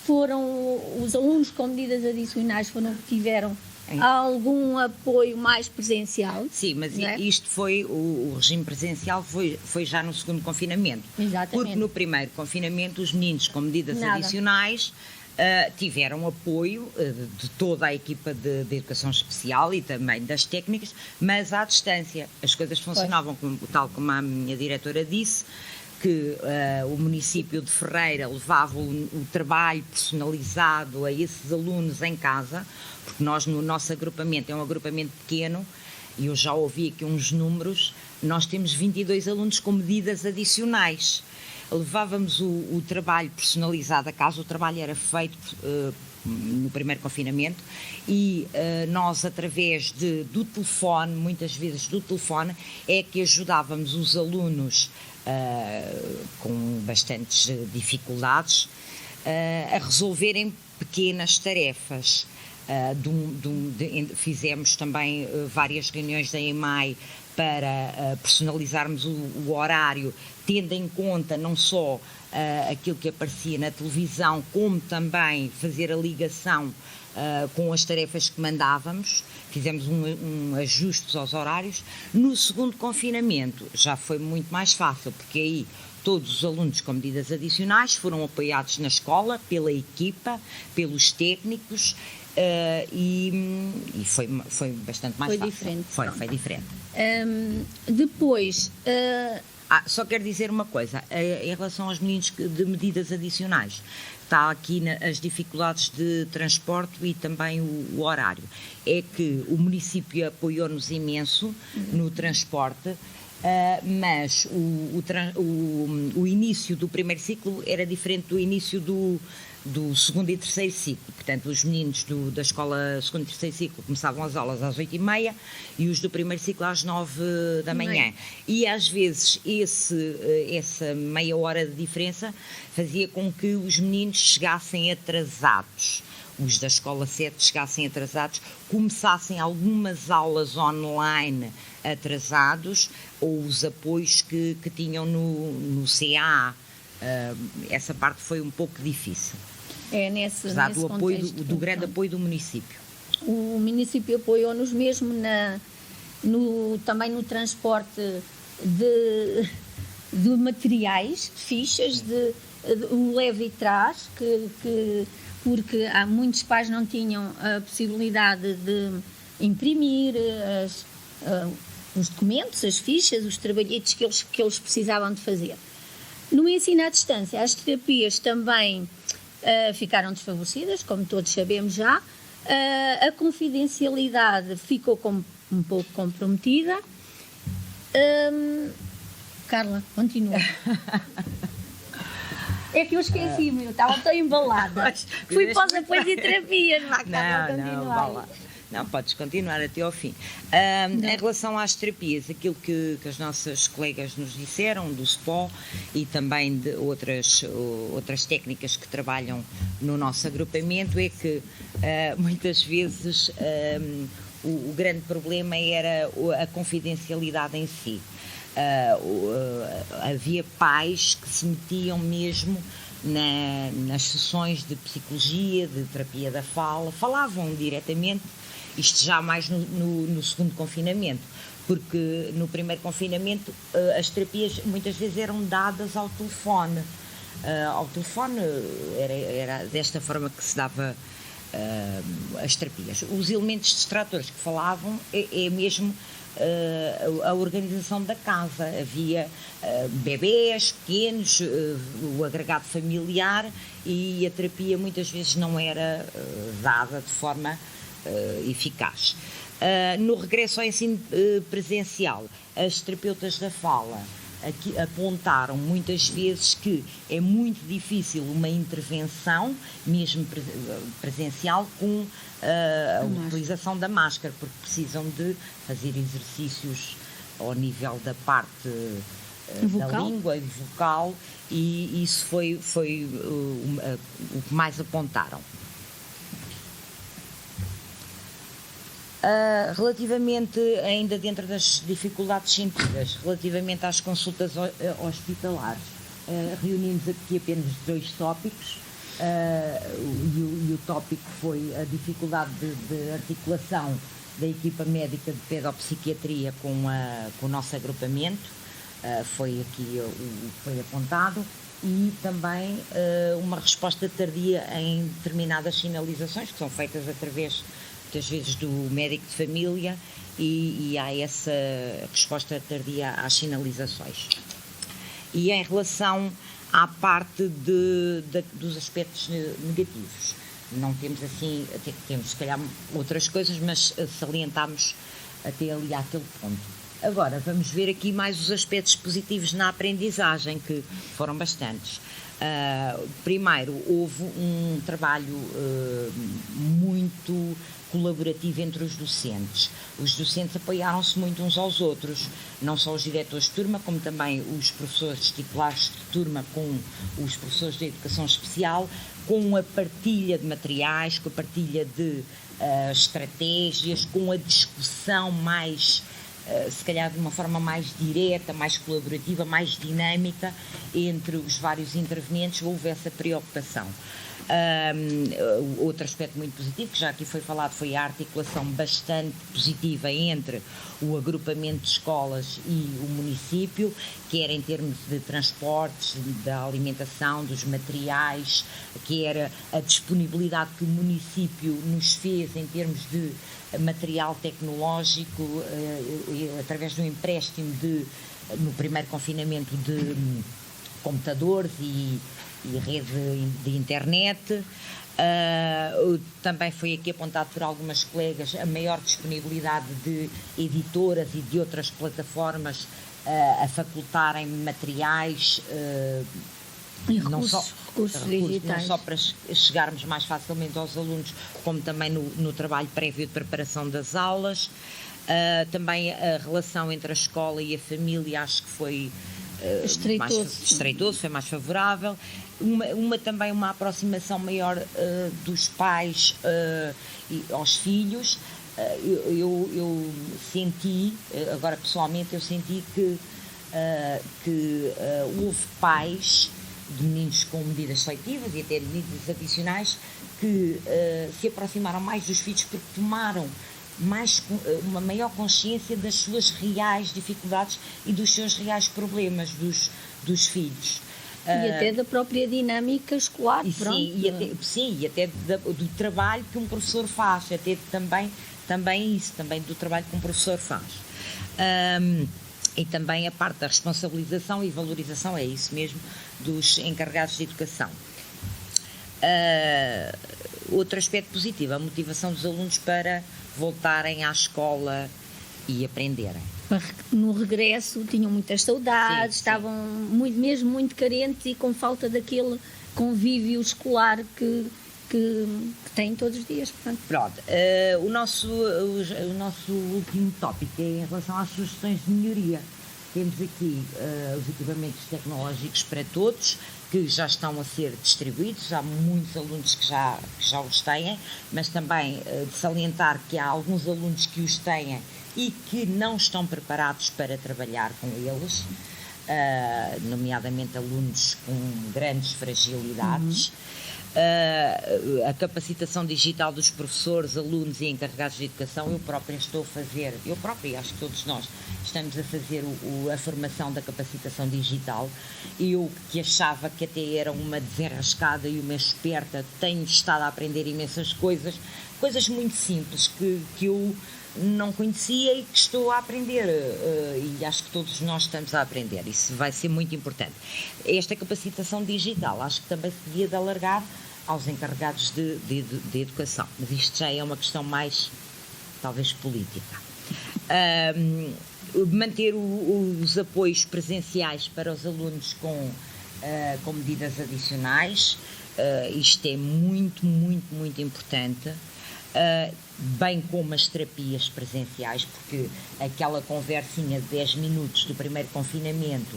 os alunos com medidas adicionais tiveram algum apoio mais presencial.
Sim, mas
é?
Isto foi, o regime presencial foi já no segundo confinamento.
Exatamente.
Porque no primeiro confinamento os meninos com medidas adicionais tiveram apoio de toda a equipa de educação especial e também das técnicas, mas à distância. As coisas funcionavam tal como a minha diretora disse, que o município de Ferreira levava o trabalho personalizado a esses alunos em casa, porque nós no nosso agrupamento, é um agrupamento pequeno, e eu já ouvi aqui uns números, nós temos 22 alunos com medidas adicionais. Levávamos o trabalho personalizado a casa, o trabalho era feito no primeiro confinamento, e nós, através do telefone, muitas vezes do telefone, é que ajudávamos os alunos com bastantes dificuldades a resolverem pequenas tarefas. Fizemos também várias reuniões da EMAI para personalizarmos o horário, tendo em conta não só aquilo que aparecia na televisão, como também fazer a ligação com as tarefas que mandávamos. Fizemos ajustes aos horários. No segundo confinamento já foi muito mais fácil, porque aí todos os alunos com medidas adicionais foram apoiados na escola, pela equipa, pelos técnicos, e foi bastante mais fácil.
Diferente.
Foi diferente.
Depois...
só quero dizer uma coisa, em relação aos meninos de medidas adicionais, está aqui as dificuldades de transporte e também o horário. É que o município apoiou-nos imenso no transporte, mas o início do primeiro ciclo era diferente do início do segundo e terceiro ciclo. Portanto, os meninos da escola segundo e terceiro ciclo começavam as aulas às 8h30 e os do primeiro ciclo às 9 da manhã. E às vezes essa meia hora de diferença fazia com que os meninos chegassem atrasados. Os da escola 7 chegassem atrasados, começassem algumas aulas online atrasados, ou os apoios que tinham no CA. Essa parte foi um pouco difícil.
Apesar
do apoio, do grande apoio do município.
O município apoiou-nos mesmo também no transporte de materiais, fichas, o leve e traz, porque há muitos pais não tinham a possibilidade de imprimir os documentos, as fichas, os trabalhetos que eles precisavam de fazer. No ensino à distância, as terapias também ficaram desfavorecidas, como todos sabemos já. A confidencialidade ficou um pouco comprometida. Carla, continua. É que eu esqueci-me, eu estava tão embalada. Fui para os apoios e terapias.
Não, vá lá. Não, podes continuar até ao fim. Em relação às terapias, aquilo que as nossas colegas nos disseram, do SPO e também de outras técnicas que trabalham no nosso agrupamento, é que muitas vezes o grande problema era a confidencialidade em si. Havia pais que se metiam mesmo nas sessões de psicologia, de terapia da fala, falavam diretamente, isto já mais no segundo confinamento, porque no primeiro confinamento as terapias muitas vezes eram dadas ao telefone. Era desta forma que se dava as terapias. Os elementos distratores que falavam é mesmo a organização da casa. Havia bebés pequenos, o agregado familiar, e a terapia muitas vezes não era dada de forma eficaz. No regresso ao ensino presencial, as terapeutas da fala aqui apontaram muitas vezes que é muito difícil uma intervenção, mesmo presencial, com a utilização da máscara, porque precisam de fazer exercícios ao nível da parte da língua e vocal, e isso foi o que mais apontaram. Relativamente, ainda dentro das dificuldades sentidas, relativamente às consultas hospitalares, reunimos aqui apenas 2 tópicos, e o tópico foi a dificuldade de articulação da equipa médica de pedopsiquiatria com o nosso agrupamento, foi aqui o que foi apontado, e também uma resposta tardia em determinadas sinalizações que são feitas através muitas vezes do médico de família, e há essa resposta tardia às sinalizações. E em relação à parte dos aspectos negativos, não temos assim, até temos se calhar outras coisas, mas salientamos até ali àquele ponto. Agora vamos ver aqui mais os aspectos positivos na aprendizagem, que foram bastantes. Primeiro, houve um trabalho muito colaborativo entre os docentes. Os docentes apoiaram-se muito uns aos outros, não só os diretores de turma, como também os professores titulares de turma com os professores de educação especial, com a partilha de materiais, com a partilha de estratégias, com a discussão mais, se calhar de uma forma mais direta, mais colaborativa, mais dinâmica entre os vários intervenientes. Houve essa preocupação. Outro aspecto muito positivo, que já aqui foi falado, foi a articulação bastante positiva entre o agrupamento de escolas e o município, quer em termos de transportes, da alimentação, dos materiais, que era a disponibilidade que o município nos fez em termos de material tecnológico, através do empréstimo no primeiro confinamento de computadores e rede de internet. Também foi aqui apontado por algumas colegas a maior disponibilidade de editoras e de outras plataformas a facultarem materiais,
recursos digitais,
não só para chegarmos mais facilmente aos alunos, como também no trabalho prévio de preparação das aulas. Também a relação entre a escola e a família, acho que foi estreitoso, foi mais favorável. Também uma aproximação maior dos pais aos filhos. Eu senti, agora pessoalmente, que houve pais de meninos com medidas seletivas e até medidas adicionais que se aproximaram mais dos filhos porque tomaram uma maior consciência das suas reais dificuldades e dos seus reais problemas dos filhos.
E até da própria dinâmica escolar.
E até do trabalho que um professor faz, até também do trabalho que um professor faz. E também a parte da responsabilização e valorização, é isso mesmo, dos encarregados de educação. Outro aspecto positivo, a motivação dos alunos para voltarem à escola e aprenderem.
No regresso tinham muitas saudades, estavam muito carentes e com falta daquele convívio escolar que que têm todos os dias. Portanto.
Pronto, o nosso último tópico é em relação às sugestões de melhoria. Temos aqui os equipamentos tecnológicos para todos, que já estão a ser distribuídos, há muitos alunos que já os têm, mas também de salientar que há alguns alunos que os têm e que não estão preparados para trabalhar com eles, nomeadamente alunos com grandes fragilidades. A capacitação digital dos professores, alunos e encarregados de educação, eu própria estou a fazer, eu própria, acho que todos nós estamos a fazer a formação da capacitação digital. Eu que achava que até era uma desenrascada e uma esperta, tenho estado a aprender imensas coisas muito simples que eu não conhecia e que estou a aprender, e acho que todos nós estamos a aprender, isso vai ser muito importante. Esta capacitação digital acho que também se devia de alargar aos encarregados de educação, mas isto já é uma questão mais, talvez, política. Manter os apoios presenciais para os alunos com medidas adicionais, isto é muito, muito, muito importante. Bem como as terapias presenciais, porque aquela conversinha de 10 minutos do primeiro confinamento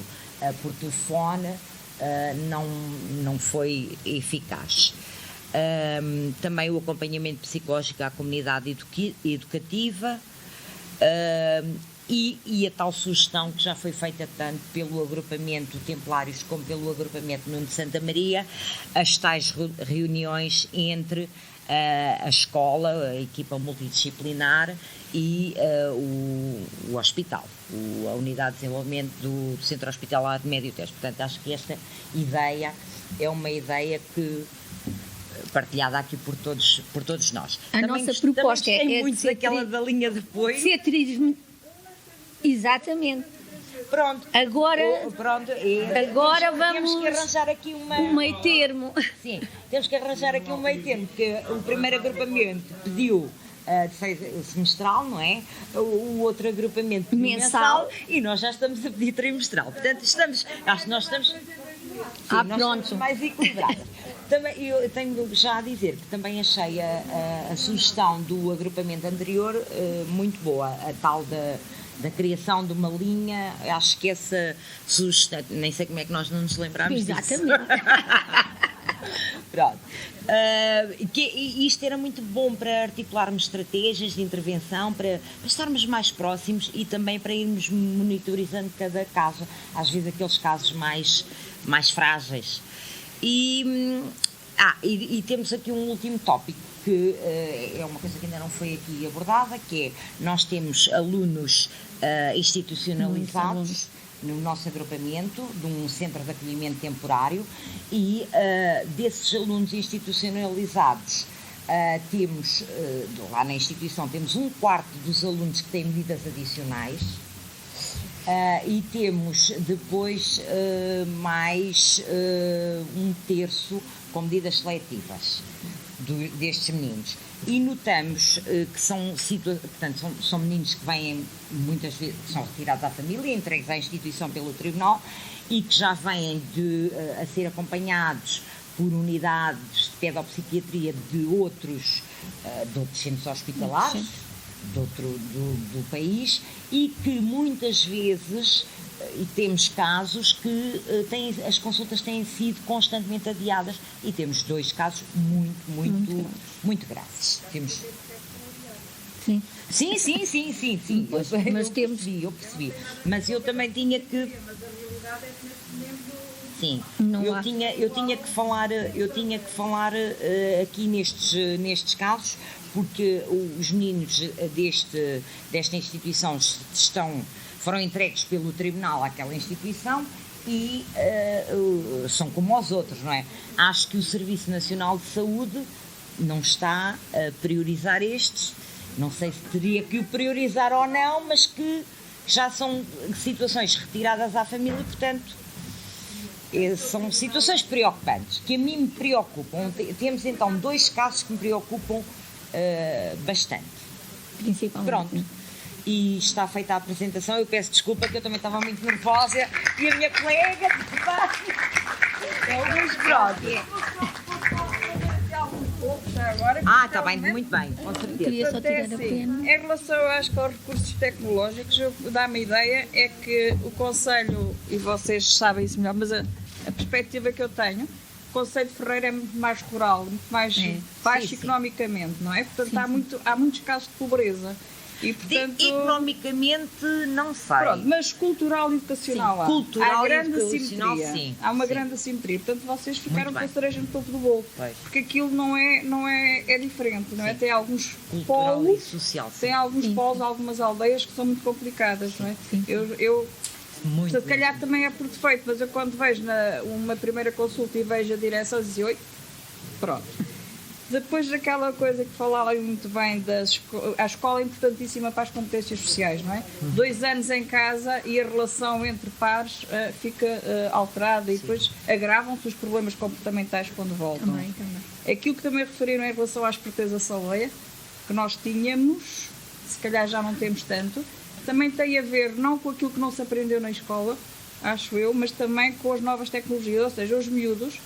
por telefone não foi eficaz. Também o acompanhamento psicológico à comunidade educativa e a tal sugestão que já foi feita tanto pelo agrupamento Templários como pelo agrupamento Nuno de Santa Maria, as tais reuniões entre a escola, a equipa multidisciplinar e o hospital, a unidade de desenvolvimento do Centro Hospitalar de Médio Tejo. Portanto, acho que esta ideia é uma ideia que partilhada aqui por todos nós.
A nossa proposta é
muito daquela da linha de apoio.
Exatamente.
Pronto.
Agora
temos que arranjar aqui
um meio termo.
Sim, temos que arranjar aqui um meio termo, porque o primeiro agrupamento pediu semestral, não é? O outro agrupamento pediu mensal e nós já estamos a pedir trimestral. Portanto, acho que nós estamos mais equilibrados. Também, eu tenho já a dizer que também achei a sugestão do agrupamento anterior muito boa, a tal da criação de uma linha. Acho que essa sugestão, nem sei como é que nós não nos lembramos disso.
Exatamente.
Pronto. Isto era muito bom para articularmos estratégias de intervenção, para estarmos mais próximos e também para irmos monitorizando cada caso, às vezes aqueles casos mais frágeis. E temos aqui um último tópico, que é uma coisa que ainda não foi aqui abordada, que é, nós temos alunos institucionalizados no nosso agrupamento, de um centro de acolhimento temporário, e desses alunos institucionalizados, temos, lá na instituição, temos 1/4 dos alunos que têm medidas adicionais, e temos depois mais 1/3 com medidas seletivas destes meninos. E notamos que são meninos que vêm muitas vezes, são retirados à família, entregues à instituição pelo tribunal e que já vêm a ser acompanhados por unidades de pedopsiquiatria de outros centros hospitalares do país, e que muitas vezes, e temos casos que as consultas têm sido constantemente adiadas, e temos 2 casos muito graves. Temos...
Sim.
Sim.
Mas
Eu percebi. Mas eu também tinha que... Sim, eu tinha que falar aqui nestes casos, porque os meninos desta instituição foram entregues pelo tribunal àquela instituição e são como os outros, não é? Acho que o Serviço Nacional de Saúde não está a priorizar estes, não sei se teria que o priorizar ou não, mas que já são situações retiradas à família, portanto, são situações preocupantes, que a mim me preocupam. Temos então 2 casos que me preocupam bastante.
Principalmente.
Pronto. E está feita a apresentação. Eu peço desculpa, que eu também estava muito nervosa, e a minha colega é o Luís Brody. Está bem, muito bem, com certeza.
Queria só
Portanto, é
tirar a
assim,
pena.
em relação, eu acho que aos recursos tecnológicos, dá-me a ideia é que o Conselho, e vocês sabem isso melhor, mas a perspectiva que eu tenho, o Conselho de Ferreira é muito mais rural, muito mais baixo
sim.
economicamente, não é? Portanto, há muitos casos de pobreza. E, portanto,
Economicamente, não sei.
pronto, mas cultural e educacional
Sim,
há.
cultural
Há
e
grande
educacional,
assimetria.
sim,
Há uma
sim.
grande assimetria. Portanto, vocês ficaram
Muito
com a
bem.
cereja no topo do bolo.
Pois.
Porque aquilo não é diferente, não é?
Sim.
Tem alguns
Cultural e
polos,
social, sim.
tem alguns polos, algumas aldeias que são muito complicadas, não é? Eu
Muito
se calhar também é por defeito, mas eu quando vejo uma primeira consulta e vejo a direção, dizia, oi, pronto. Depois daquela coisa que falaram muito bem, a escola é importantíssima para as competências sociais, não é? 2 anos em casa e a relação entre pares fica alterada e depois agravam-se os problemas comportamentais quando voltam.
Também.
Aquilo que também referiram em relação à esperteza saleia, que nós tínhamos, se calhar já não temos tanto, também tem a ver não com aquilo que não se aprendeu na escola, acho eu, mas também com as novas tecnologias, ou seja, os miúdos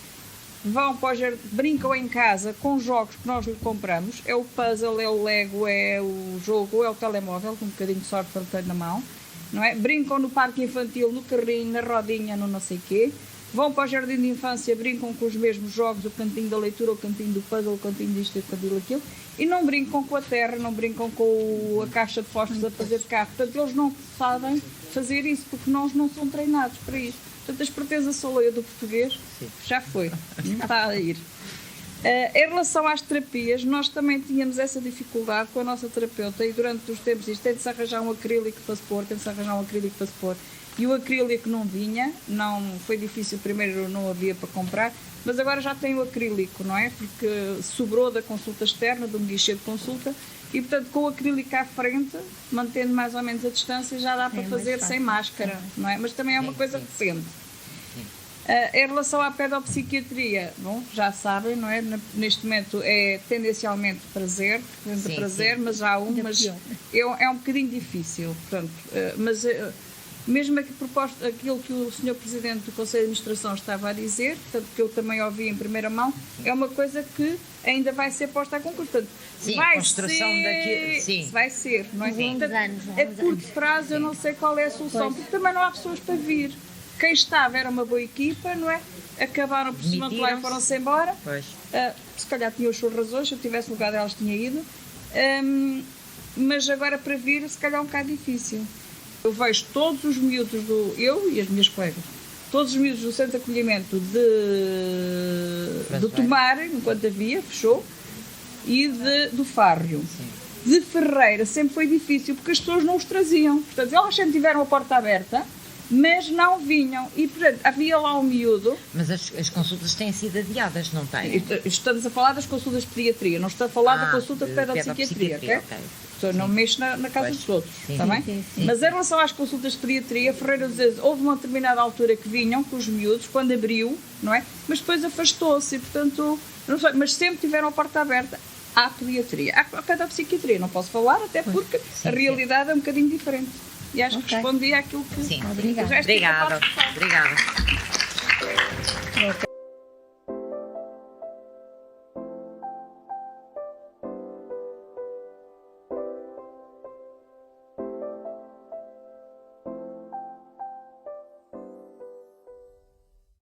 vão para o jardim, brincam em casa com jogos que nós lhe compramos, é o puzzle, é o Lego, é o jogo, é o telemóvel, com um bocadinho de sorte para ter na mão, não é? Brincam no parque infantil, no carrinho, na rodinha, no não sei quê, vão para o jardim de infância, brincam com os mesmos jogos, o cantinho da leitura, o cantinho do puzzle, o cantinho disto, o cantinho daquilo, e não brincam com a terra, não brincam com a caixa de fósforos a fazer de carro. Portanto, eles não sabem fazer isso, porque nós não somos treinados para isso. Portanto, a esperteza saleia do português já foi, não está a ir. Em relação às terapias, nós também tínhamos essa dificuldade com a nossa terapeuta e durante os tempos disse, tem de se arranjar um acrílico para se pôr, tem de se arranjar um acrílico para se pôr. E o acrílico não vinha, não foi difícil, primeiro não havia para comprar, mas agora já tem o acrílico, não é? Porque sobrou da consulta externa, de um guichê de consulta, e portanto com o acrílico à frente, mantendo mais ou menos a distância, já dá para fazer sem máscara, não é? Mas também é uma coisa recente. Em relação à pedopsiquiatria, bom, já sabem, não é? Neste momento é tendencialmente prazer, mas há mas é um bocadinho difícil, portanto, mas mesmo aquilo que o Sr. Presidente do Conselho de Administração estava a dizer, portanto, que eu também ouvi em primeira mão, é uma coisa que ainda vai ser posta a concurso. Portanto,
sim,
vai
a construção
ser,
daqui, sim.
vai ser, não é?
Sim.
Portanto,
Anos,
a curto prazo eu não sei qual é a solução, porque também não há pessoas para vir. Quem estava era uma boa equipa, não é? Acabaram por se desmantelar e foram-se embora.
Pois.
Se calhar tinham as suas razões, se eu tivesse no lugar delas tinha ido. Mas agora para vir, se calhar é um bocado difícil. Eu vejo todos os miúdos eu e as minhas colegas, todos os miúdos do centro de acolhimento de Tomar, enquanto havia, fechou, e do Fárrio. Sim. De Ferreira sempre foi difícil, porque as pessoas não os traziam. Portanto, elas sempre tiveram a porta aberta, mas não vinham. E, portanto, havia lá um miúdo...
Mas as consultas têm sido adiadas, não têm?
Estamos a falar das consultas de pediatria, não estou a falar da consulta de pedopsiquiatria, ok? Não mexo na casa dos outros, está bem? Sim. Mas em relação às consultas de pediatria, Ferreira dos Azevedos, houve uma determinada altura que vinham com os miúdos, quando abriu, não é? Mas depois afastou-se, e, portanto, não sei, mas sempre tiveram a porta aberta à pediatria. À pedopsiquiatria não posso falar, até porque a realidade é um bocadinho diferente. E acho que respondi àquilo que...
Sim.
Obrigada.
Obrigada.